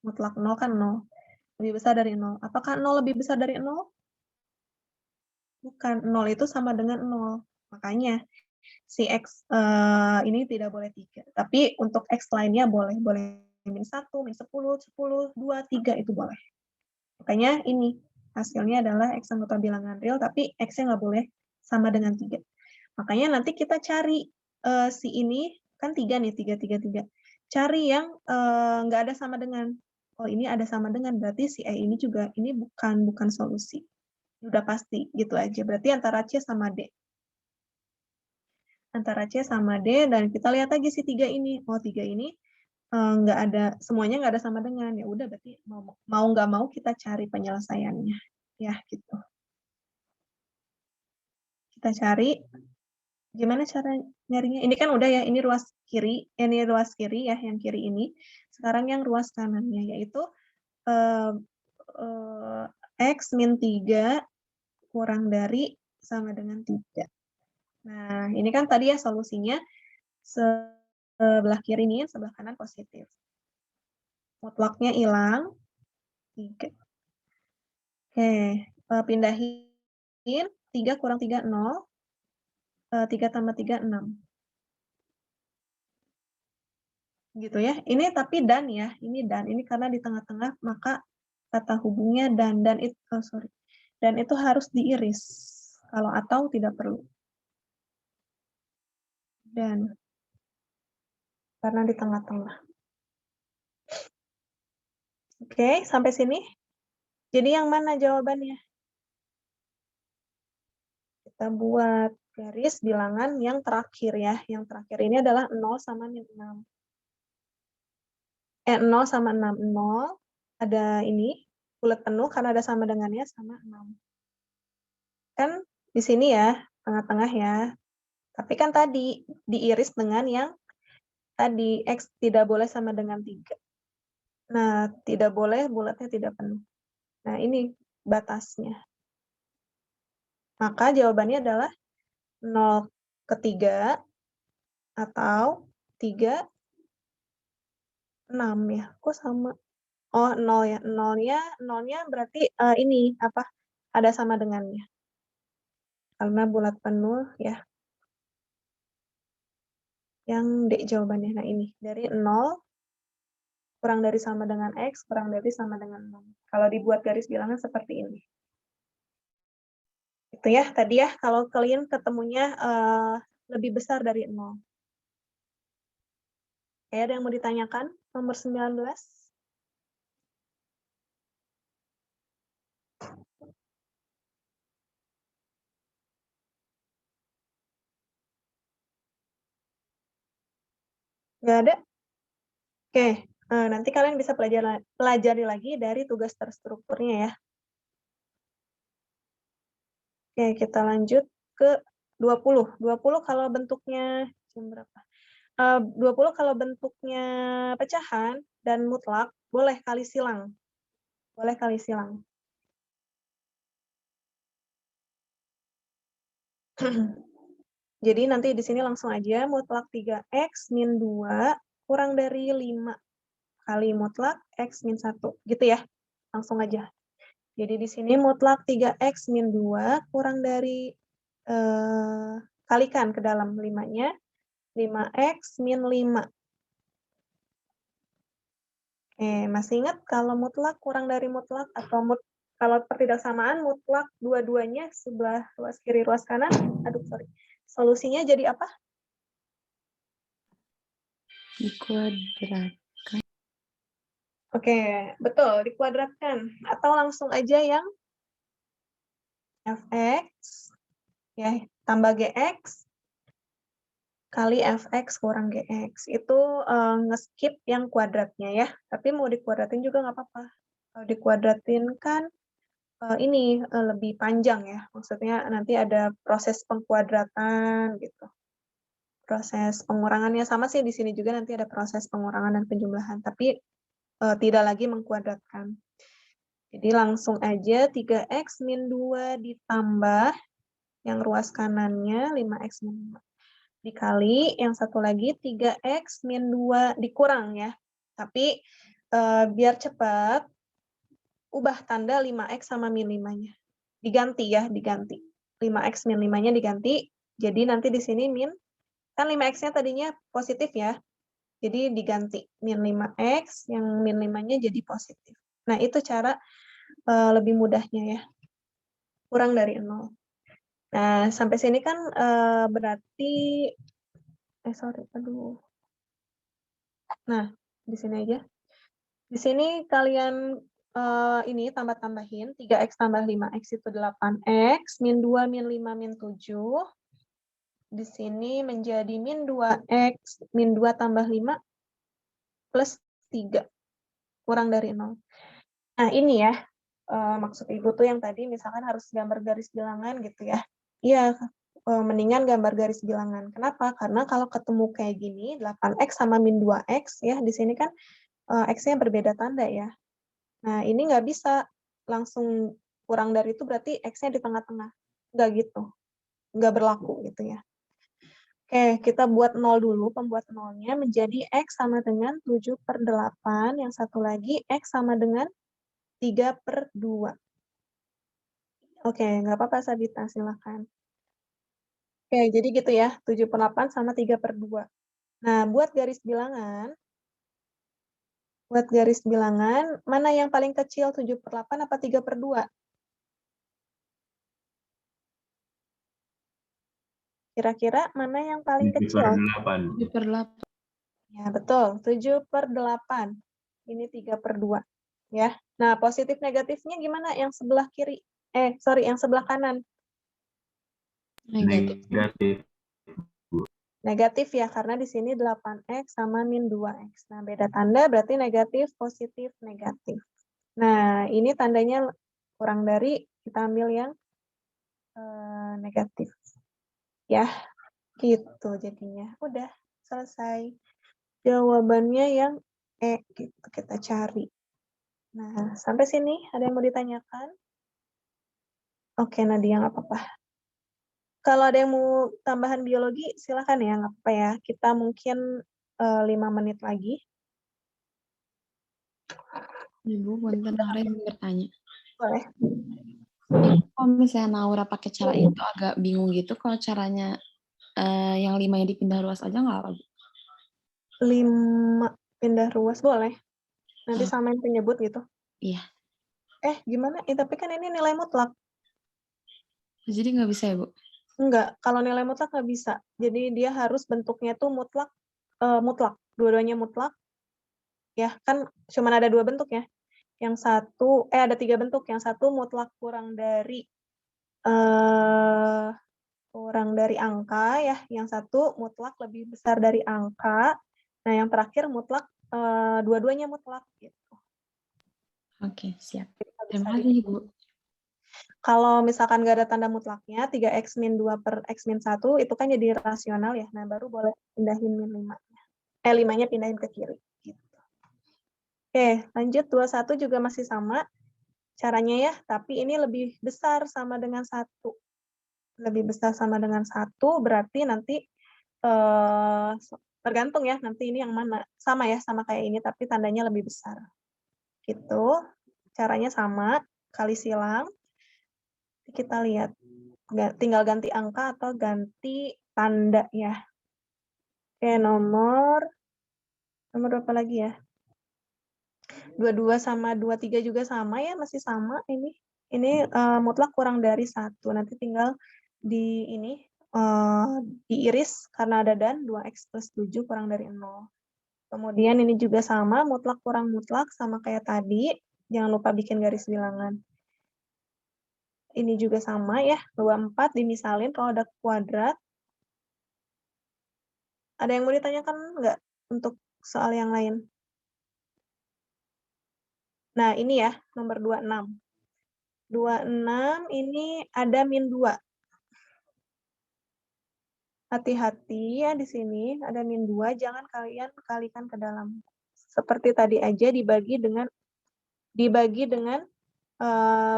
Mutlak 0 kan 0. Lebih besar dari 0. Apakah 0 lebih besar dari 0? Bukan, 0 itu sama dengan 0. Makanya si X ini tidak boleh 3. Tapi untuk X lainnya boleh. Boleh min 1, min 10, 10, 2, 3 itu boleh. Makanya ini hasilnya adalah X anggota bilangan real, tapi X-nya nggak boleh sama dengan 3. Makanya nanti kita cari si ini, kan 3 nih, 3, 3, 3. Cari yang nggak ada sama dengan. Oh, ini ada sama dengan, berarti si E ini juga, ini bukan solusi. Udah pasti, gitu aja. Berarti antara C sama D. Antara C sama D, dan kita lihat lagi si 3 ini. Oh, 3 ini nggak ada, semuanya nggak ada sama dengan. Ya udah, berarti mau nggak mau kita cari penyelesaiannya. Ya, gitu. Kita cari, gimana cara nyarinya? Ini kan udah ya, ini ruas kiri ya, yang kiri ini. Sekarang yang ruas kanannya, yaitu X min 3 kurang dari sama dengan 3. Nah, ini kan tadi ya solusinya sebelah kiri ini, sebelah kanan positif. Mutlaknya hilang, 3. Oke, pindahin 3 kurang 3, 0. 3 tambah 3, 6. Gitu ya. Ini tapi dan ya, ini dan. Ini karena di tengah-tengah, maka kata hubungnya dan itu, dan itu harus diiris. Kalau atau tidak perlu. Dan karena di tengah-tengah. Oke, sampai sini. Jadi yang mana jawabannya? Kita buat garis bilangan yang terakhir ya. Yang terakhir ini adalah 0 sama min 6. 0 sama 6. 0, ada ini, bulat penuh karena ada sama dengannya sama 6. Kan di sini ya, tengah-tengah ya. Tapi kan tadi diiris dengan yang tadi, X tidak boleh sama dengan 3. Nah, tidak boleh bulatnya tidak penuh. Nah, ini batasnya. Maka jawabannya adalah 0 ke 3 atau 3, 6 ya. Kok sama? Oh, 0 ya. 0-nya berarti ini apa? Ada sama dengannya. Karena bulat penuh ya. Yang D jawabannya. Nah, ini dari 0 kurang dari sama dengan X, kurang dari sama dengan 0. Kalau dibuat garis bilangan seperti ini. Itu ya, tadi ya, kalau kalian ketemunya lebih besar dari 0. Oke, ada yang mau ditanyakan? Nomor 19. Nggak ada? Oke, nanti kalian bisa pelajari lagi dari tugas terstrukturnya ya. Oke, kita lanjut ke 20. 20 kalau bentuknya jam berapa? 20 kalau bentuknya pecahan dan mutlak, boleh kali silang. Boleh kali silang. Jadi nanti di sini langsung aja mutlak 3X min 2 kurang dari 5 kali mutlak X min 1. Gitu ya. Langsung aja. Jadi di sini mutlak 3X min 2 kurang dari, kalikan ke dalam 5-nya, 5X min 5. Oke, masih ingat kalau mutlak kurang dari mutlak atau kalau pertidaksamaan mutlak dua-duanya sebelah ruas kiri ruas kanan, solusinya jadi apa? Dikuadrat. Oke, betul, dikuadratkan. Atau langsung aja yang fx, ya, tambah gx, kali fx kurang gx. Itu nge-skip yang kuadratnya ya, tapi mau dikuadratin juga nggak apa-apa. Kalau dikuadratin kan ini lebih panjang ya, maksudnya nanti ada proses pengkuadratan gitu. Proses pengurangannya sama sih, di sini juga nanti ada proses pengurangan dan penjumlahan, tapi tidak lagi mengkuadratkan. Jadi langsung aja 3x min 2 ditambah yang ruas kanannya 5x min 5. Dikali yang satu lagi 3x min 2 dikurang ya. Tapi biar cepat, ubah tanda 5x sama min 5-nya. Diganti ya, diganti. 5x min 5-nya diganti, jadi nanti di sini min, kan 5x-nya tadinya positif ya, jadi diganti min 5x, yang min 5-nya jadi positif. Nah, itu cara lebih mudahnya ya, kurang dari 0. Nah, sampai sini kan berarti, Nah, di sini aja. Di sini kalian ini tambah-tambahin, 3x tambah 5x itu 8x, min 2, min 5, min 7. Di sini menjadi min 2x, min 2 tambah 5, plus 3. Kurang dari 0. Nah, ini ya, maksud Ibu tuh yang tadi misalkan harus gambar garis bilangan gitu ya. Iya, mendingan gambar garis bilangan. Kenapa? Karena kalau ketemu kayak gini, 8x sama min 2x, ya di sini kan x-nya berbeda tanda ya. Nah, ini nggak bisa langsung kurang dari itu berarti x-nya di tengah-tengah. Nggak gitu. Nggak berlaku gitu ya. Oke, kita buat 0 dulu, pembuat 0-nya menjadi x sama dengan 7/8, yang satu lagi x sama dengan 3/2. Oke, nggak apa-apa Sabita, silakan. Oke, jadi gitu ya, 7/8 sama 3/2. Nah, buat garis bilangan, mana yang paling kecil, 7/8 apa 3/2? Kira-kira mana yang paling kecil? 7/8. 7/8. Ya, betul. 7/8. Ini 3/2. Ya. Nah, positif negatifnya gimana? Yang sebelah kiri. Yang sebelah kanan. Negatif. Negatif. Negatif ya, karena di sini 8x sama min 2x. Nah, beda tanda berarti negatif, positif, negatif. Nah, ini tandanya kurang dari, kita ambil yang negatif. Ya, gitu jadinya. Udah, selesai. Jawabannya yang gitu kita cari. Nah, sampai sini ada yang mau ditanyakan? Oke, Nadia, nggak apa-apa. Kalau ada yang mau tambahan biologi, silakan ya, nggak apa-apa ya. Kita mungkin 5 menit lagi. Ibu, punten Naura ingin bertanya. Boleh. Kalau misalnya Naura pakai cara itu agak bingung gitu, kalau caranya yang 5-nya dipindah ruas aja nggak apa, Bu? 5 pindah ruas, boleh. Nanti samain penyebut gitu. Iya. Gimana? Tapi kan ini nilai mutlak. Jadi nggak bisa ya, Bu? Enggak, kalau nilai mutlak nggak bisa. Jadi dia harus bentuknya tuh mutlak. Dua-duanya mutlak. Ya, kan cuma ada 2 bentuk ya. Yang satu, ada 3 bentuk. Yang satu mutlak kurang dari angka ya. Yang satu mutlak lebih besar dari angka. Nah, yang terakhir mutlak dua-duanya mutlak gitu. Oke, siap. Bisa Terima kasih, Bu. Kalau misalkan nggak ada tanda mutlaknya, 3x min 2 per x min 1, itu kan jadi rasional ya. Nah, baru boleh pindahin min 5-nya. 5-nya pindahin ke kiri. Gitu. Oke, lanjut 21 juga masih sama caranya ya, tapi ini lebih besar sama dengan 1. Lebih besar sama dengan 1, berarti nanti tergantung ya, nanti ini yang mana. Sama ya, sama kayak ini, tapi tandanya lebih besar. Gitu. Caranya sama, kali silang. Kita lihat, tinggal ganti angka atau ganti tanda ya. Oke, nomor berapa lagi ya? 22 sama 23 juga sama ya, masih sama ini. Ini mutlak kurang dari 1. Nanti tinggal diiris karena ada dan 2x plus 7 kurang dari 0. Kemudian ini juga sama, mutlak kurang mutlak sama kayak tadi. Jangan lupa bikin garis bilangan. Ini juga sama ya, 24 dimisalin kalau ada kuadrat. Ada yang mau ditanyakan nggak untuk soal yang lain? Nah, ini ya, nomor 26. 26 ini ada min 2. Hati-hati ya di sini, ada min 2, jangan kalian kalikan ke dalam. Seperti tadi aja dibagi dengan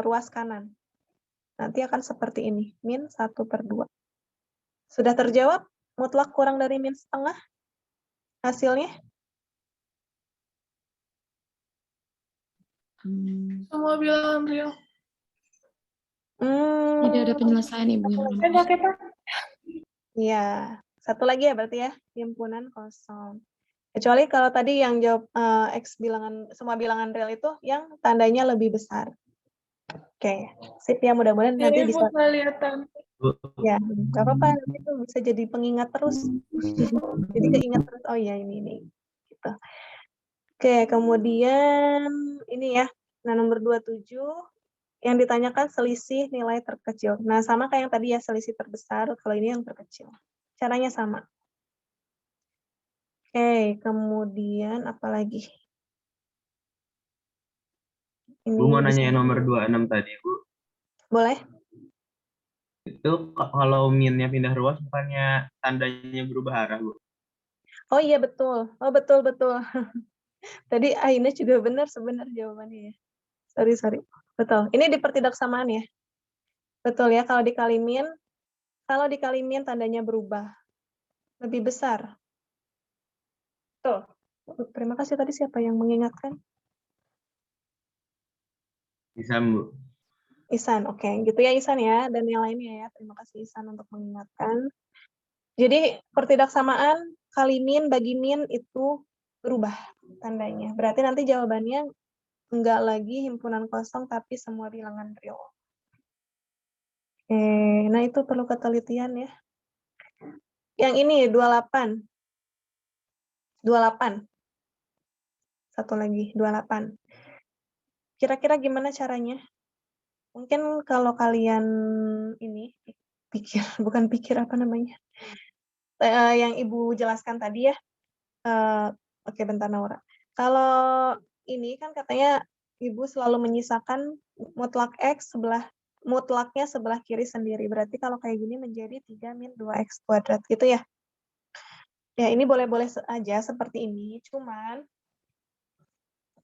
ruas kanan. Nanti akan seperti ini, min 1/2. Sudah terjawab? Mutlak kurang dari min setengah? Hasilnya? Semua bilangan real. Tidak ada penyelesaian Ibu yang Ada kita. Iya. Satu lagi ya berarti ya, himpunan kosong. Kecuali kalau tadi yang jawab X semua bilangan real itu yang tandanya lebih besar. Oke, sip ya, mudah-mudahan nanti Ini bisa. buat kelihatan. Ya, nggak apa-apa, nanti itu bisa jadi pengingat terus. Jadi keingat terus, oh iya ini. Gitu. Oke, kemudian ini ya, nah nomor 27, yang ditanyakan selisih nilai terkecil. Nah, sama kayak yang tadi ya, selisih terbesar, kalau ini yang terkecil. Caranya sama. Oke, kemudian apa lagi? Ini Bu mau bisa- nanya yang nomor 26 tadi, Bu. Boleh? Itu kalau minnya pindah ruas bukannya tandanya berubah arah, Bu? Oh iya betul. Oh betul. Tadi Aina juga benar sebenarnya jawabannya ya. Sorry. Betul. Ini di pertidaksamaan ya. Betul ya, kalau dikali min tandanya berubah. Lebih besar. Tuh. Terima kasih tadi siapa yang mengingatkan? Bisa, Bu. Ihsan, oke. Gitu ya Ihsan ya, dan yang lainnya ya. Terima kasih Ihsan untuk mengingatkan. Jadi pertidaksamaan kali min bagi min itu berubah tandanya. Berarti nanti jawabannya enggak lagi himpunan kosong tapi semua bilangan real. Oke, nah itu perlu ketelitian ya. Yang ini 28. 28. Satu lagi, 28. Kira-kira gimana caranya? Mungkin kalau kalian ini bukan pikir apa namanya? Yang Ibu jelaskan tadi ya. Oke, bentar Naura. Kalau ini kan katanya Ibu selalu menyisakan mutlaknya sebelah kiri sendiri. Berarti kalau kayak gini menjadi 3 min 2x kuadrat gitu ya. Ya, ini boleh-boleh aja seperti ini. Cuman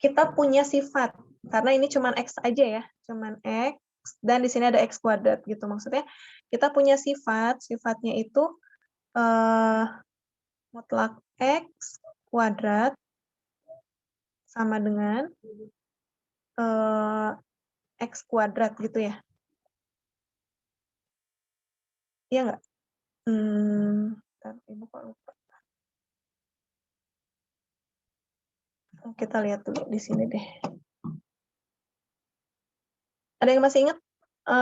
kita punya sifat. Karena ini cuman x aja ya. Cuman x dan di sini ada x kuadrat gitu. Maksudnya kita punya sifatnya itu mutlak x kuadrat sama dengan x kuadrat gitu ya. Iya nggak? Ibu kok lupa. Kita lihat dulu di sini deh. Ada yang masih ingat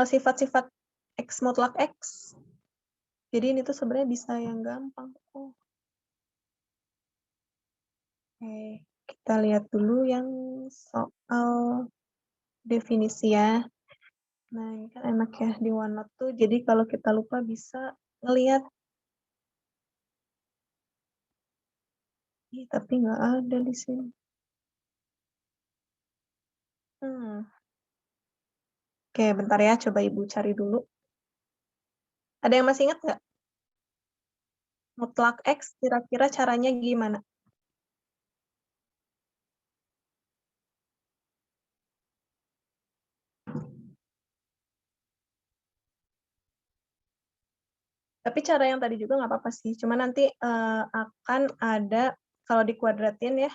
sifat-sifat x mutlak x? Jadi ini tuh sebenarnya bisa yang gampang. Oke, kita lihat dulu yang soal definisi ya. Nah, ini kan enak ya di OneNote tuh. Jadi kalau kita lupa bisa ngelihat. Tapi nggak ada di sini. Oke, bentar ya. Coba Ibu cari dulu. Ada yang masih ingat nggak? Mutlak X kira-kira caranya gimana? Tapi cara yang tadi juga nggak apa-apa sih. Cuma nanti akan ada, kalau dikuadratin ya,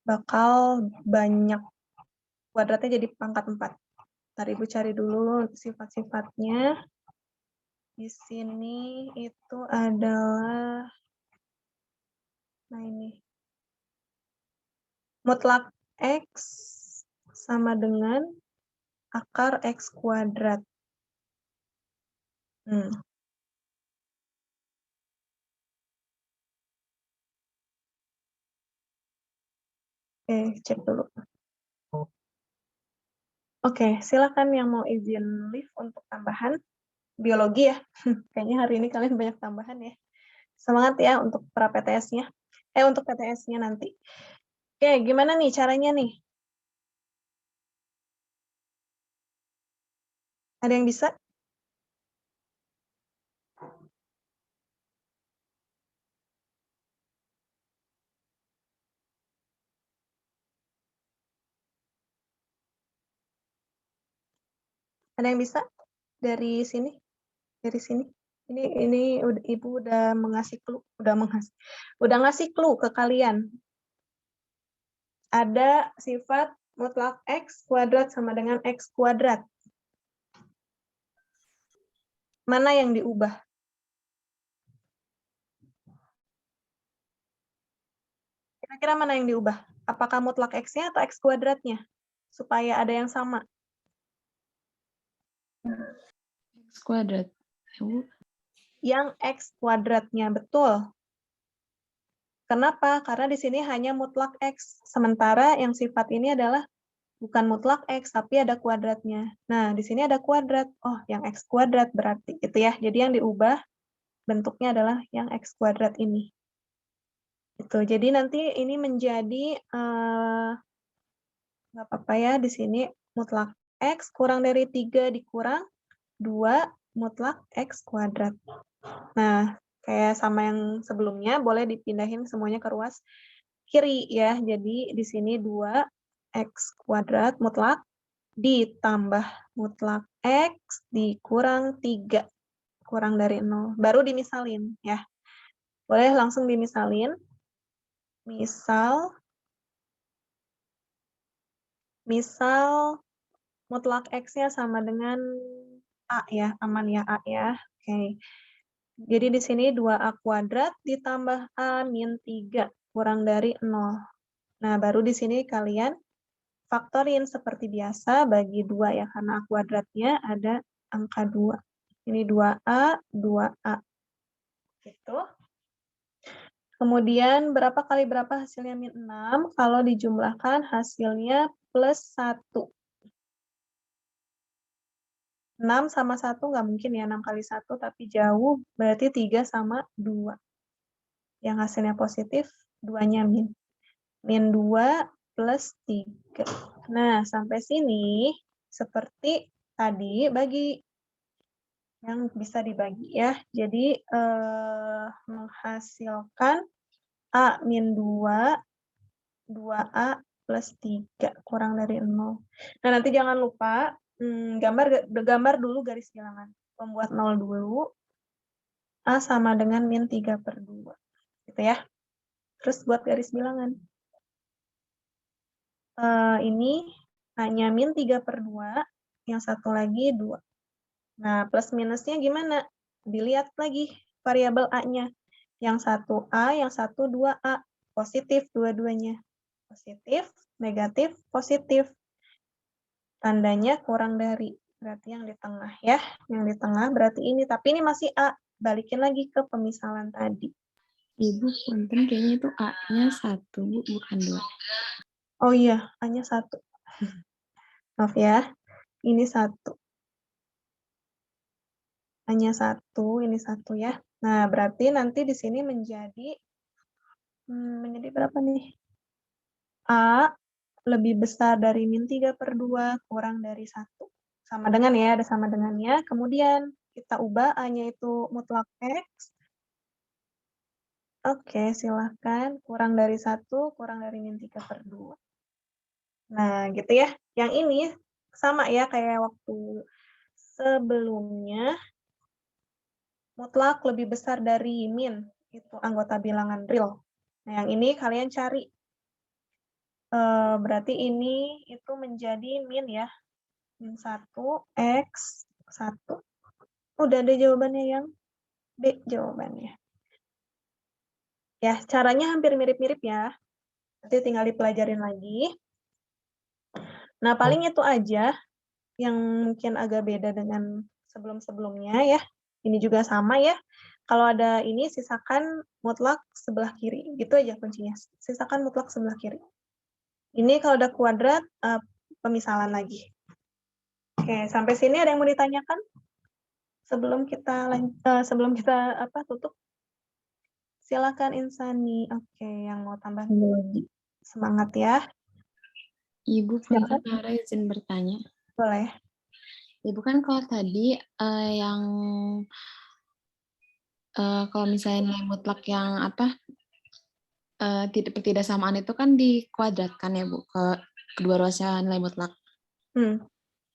bakal banyak kuadratnya jadi pangkat 4. Ntar Ibu cari dulu sifat-sifatnya. Di sini itu adalah, nah ini, mutlak X sama dengan akar X kuadrat. Oke, cek dulu. Oke, silakan yang mau izin live untuk tambahan. biologi ya. Kayaknya hari ini kalian banyak tambahan ya. Semangat ya untuk pra-PTS-nya. Untuk PTS-nya nanti. Oke, gimana nih caranya nih? Ada yang bisa? Ada yang bisa? Dari sini? Dari sini? Ini Ibu udah ngasih clue ke kalian. Ada sifat mutlak X kuadrat sama dengan X kuadrat. Mana yang diubah? Kira-kira mana yang diubah? Apakah mutlak X-nya atau X kuadratnya? Supaya ada yang sama. X kuadrat. Yang X kuadratnya, betul. Kenapa? Karena di sini hanya mutlak X. Sementara yang sifat ini adalah bukan mutlak X, tapi ada kuadratnya. Nah, di sini ada kuadrat. Oh, yang X kuadrat berarti. Gitu ya. Jadi yang diubah bentuknya adalah yang X kuadrat ini. Itu. Jadi nanti ini menjadi, nggak apa-apa ya, di sini mutlak X kurang dari 3 dikurang 2 mutlak X kuadrat. Nah, kayak sama yang sebelumnya, boleh dipindahin semuanya ke ruas kiri ya. Jadi di sini 2x kuadrat mutlak ditambah mutlak x dikurang 3 kurang dari 0. Baru dimisalin ya. Boleh langsung dimisalin. Misal mutlak x-nya sama dengan A ya, aman ya A ya. Oke. Jadi di sini 2A kuadrat ditambah A min 3 kurang dari 0. Nah, baru di sini kalian faktorin seperti biasa bagi 2 ya, karena A kuadratnya ada angka 2. Ini 2A, 2A. Gitu. Kemudian berapa kali berapa hasilnya min 6? Kalau dijumlahkan hasilnya plus 1. 6 sama 1 nggak mungkin ya, 6 kali 1, tapi jauh, berarti 3 sama 2. Yang hasilnya positif, 2-nya min. Min 2 plus 3. Nah, sampai sini, seperti tadi, bagi yang bisa dibagi ya. Jadi, menghasilkan A min 2, 2A plus 3, kurang dari 0. Nah, nanti jangan lupa, gambar dulu garis bilangan. Membuat 0 dulu, A sama dengan min 3/2. Gitu ya. Terus buat garis bilangan. Ini hanya min 3/2, yang satu lagi 2. Nah, plus minusnya gimana? Dilihat lagi variabel A-nya. Yang satu A, yang satu 2A. Positif dua-duanya. Positif, negatif, positif. Tandanya kurang dari. Berarti yang di tengah ya. Yang di tengah berarti ini. Tapi ini masih A. Balikin lagi ke pemisalan tadi. Ibu, punten kayaknya itu A-nya 1, Bu, bukan 2. Oh iya, A-nya 1. Maaf ya. Ini 1. Hanya 1, ini 1 ya. Nah, berarti nanti di sini menjadi berapa nih? A lebih besar dari min 3/2 kurang dari 1. Sama dengan ya, ada sama dengannya. Kemudian kita ubah A-nya itu mutlak X. Oke, silahkan. Kurang dari 1, kurang dari min 3/2. Nah, gitu ya. Yang ini sama ya kayak waktu sebelumnya. Mutlak lebih besar dari min, itu anggota bilangan real. Nah, yang ini kalian cari. Berarti ini itu menjadi min ya. Min 1, X 1. Udah ada jawabannya yang B jawabannya. Ya, caranya hampir mirip-mirip ya. Nanti tinggal dipelajarin lagi. Nah, paling itu aja yang mungkin agak beda dengan sebelum-sebelumnya ya. Ini juga sama ya. Kalau ada ini, sisakan mutlak sebelah kiri. Gitu aja kuncinya. Sisakan mutlak sebelah kiri. Ini kalau ada kuadrat, pemisalan lagi. Oke, sampai sini ada yang mau ditanyakan? sebelum kita tutup, silakan Insani. Oke, yang mau tambah lagi. Semangat ya. Ibu Silakan. Farah izin bertanya. Boleh. Ibu kan kalau tadi yang kalau misalnya nilai mutlak yang ketidaksamaan itu kan dikuadratkan ya Bu ke kedua ruasnya nilai mutlak.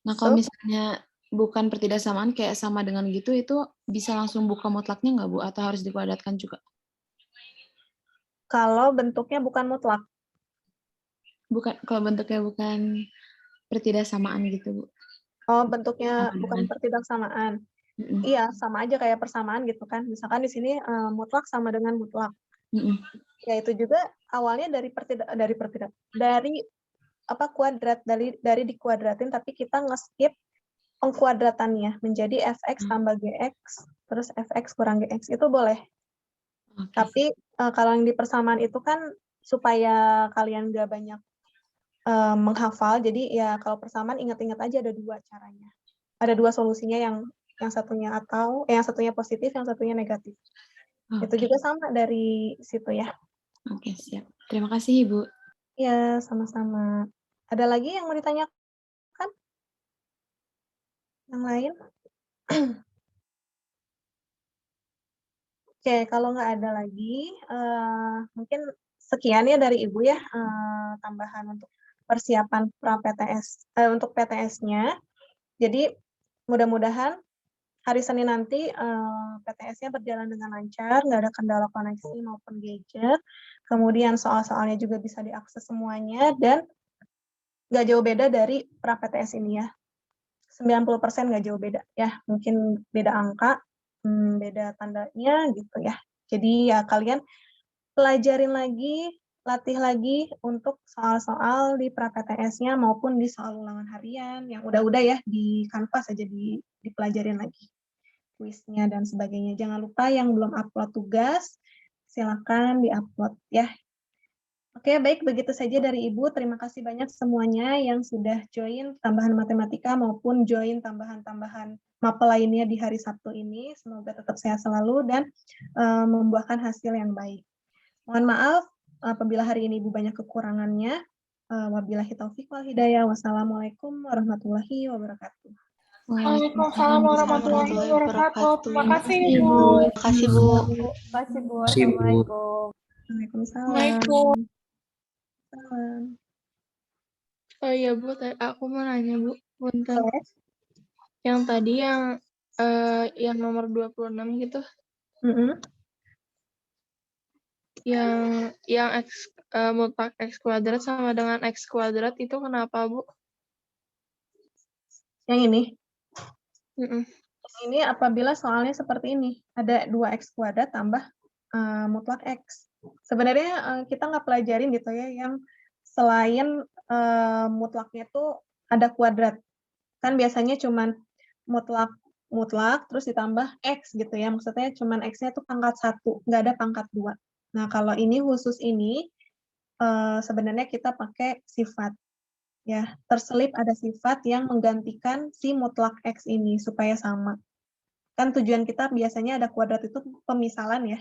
Nah kalau So, misalnya bukan pertidaksamaan kayak sama dengan gitu, itu bisa langsung buka mutlaknya nggak Bu? Atau harus dikuadratkan juga? kalau bentuknya bukan mutlak. Bukan, kalau bentuknya bukan pertidaksamaan gitu Bu. Oh, bentuknya Sama bukan dengan. pertidaksamaan. Mm-mm. Iya, sama aja kayak persamaan gitu kan. Misalkan di sini mutlak sama dengan mutlak. Mm-mm. Ya itu juga awalnya dari kuadrat, dari dikuadratin, tapi kita nge-skip pengkuadratannya menjadi fx tambah gx terus fx kurang gx, itu boleh. Oke. Tapi kalau yang di persamaan itu kan supaya kalian gak banyak menghafal, jadi ya kalau persamaan ingat-ingat aja ada dua caranya, ada dua solusinya, yang satunya positif, yang satunya negatif. Itu Oke. juga sama dari situ ya. Oke, siap. Terima kasih Ibu. Ya, sama-sama. Ada lagi yang mau ditanyakan? Yang lain? Oke, kalau nggak ada lagi, mungkin sekian ya dari Ibu ya, tambahan untuk persiapan untuk PTS-nya. Jadi mudah-mudahan hari Senin nanti PTS-nya berjalan dengan lancar, nggak ada kendala koneksi maupun gadget. Kemudian soal-soalnya juga bisa diakses semuanya, dan nggak jauh beda dari pra-PTS ini ya. 90% nggak jauh beda ya, mungkin beda angka, beda tandanya gitu ya. Jadi ya kalian pelajarin lagi, latih lagi untuk soal-soal di pra-PTS-nya maupun di soal ulangan harian yang udah-udah ya, di Canvas aja dipelajarin lagi. Kuisnya dan sebagainya. Jangan lupa yang belum upload tugas, silakan di-upload ya. Oke, baik, begitu saja dari Ibu. Terima kasih banyak semuanya yang sudah join tambahan matematika maupun join tambahan-tambahan mapel lainnya di hari Sabtu ini. Semoga tetap sehat selalu dan membuahkan hasil yang baik. Mohon maaf apabila hari ini Ibu banyak kekurangannya. Wabillahi taufiq wal hidayah. Wassalamualaikum warahmatullahi wabarakatuh. Waalaikumsalam warahmatullahi wabarakatuh. Terima kasih Ibu. Terima kasih Bu. Terima kasih Bu. Assalamualaikum. Waalaikumsalam. Assalamualaikum. Salam. Oh iya Bu, aku mau nanya Bu, punten. Boleh? Yang tadi yang nomor 26 gitu, yang x mutlak x kuadrat sama dengan x kuadrat itu kenapa Bu? Yang ini? Mm-mm. Ini apabila soalnya seperti ini, ada 2x kuadrat tambah mutlak x. Sebenarnya kita nggak pelajarin gitu ya, yang selain mutlaknya itu ada kuadrat. Kan biasanya cuman mutlak terus ditambah x gitu ya, maksudnya cuman x-nya itu pangkat 1, nggak ada pangkat 2. Nah kalau ini khusus ini sebenarnya kita pakai sifat. Ya, terselip ada sifat yang menggantikan si mutlak X ini supaya sama. Kan tujuan kita biasanya ada kuadrat itu pemisalan ya.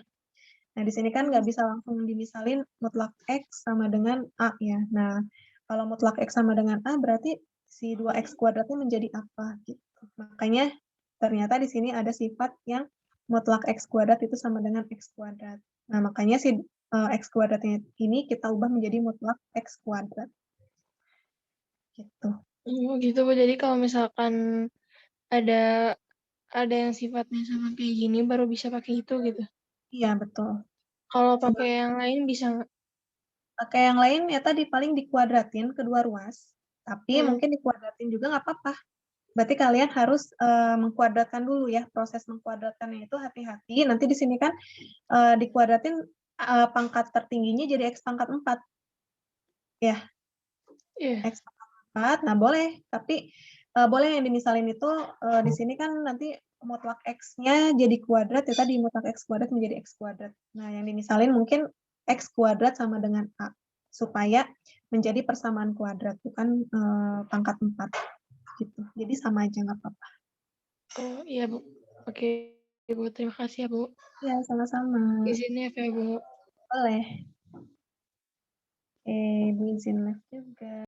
Nah, di sini kan nggak bisa langsung dimisalin mutlak X sama dengan A ya. Nah, kalau mutlak X sama dengan A berarti si 2X kuadratnya menjadi apa gitu. Makanya ternyata di sini ada sifat yang mutlak X kuadrat itu sama dengan X kuadrat. Nah, makanya si X kuadratnya ini kita ubah menjadi mutlak X kuadrat. Gitu. Oh gitu Bu, jadi kalau misalkan ada yang sifatnya sama kayak gini baru bisa pakai itu gitu. Iya, betul. Kalau pakai yang lain bisa nggak? Pakai yang lain ya tadi paling dikuadratin kedua ruas, tapi mungkin dikuadratin juga nggak apa-apa. Berarti kalian harus mengkuadratkan dulu ya, proses mengkuadratkannya itu hati-hati. Nanti di sini kan dikuadratin pangkat tertingginya jadi X pangkat 4. Ya, X pangkat 4, nah boleh. Tapi boleh yang dimisalin itu di sini kan nanti mutlak X-nya jadi kuadrat, ya tadi mutlak X kuadrat menjadi X kuadrat. Nah, yang dimisalin mungkin X kuadrat sama dengan A, supaya menjadi persamaan kuadrat, bukan pangkat 4. Gitu. Jadi sama aja, nggak apa-apa. Oh iya Bu. Oke, Bu. Terima kasih ya, Bu. Ya, sama-sama. Izin ya, Bu. Boleh. Bu izin live juga.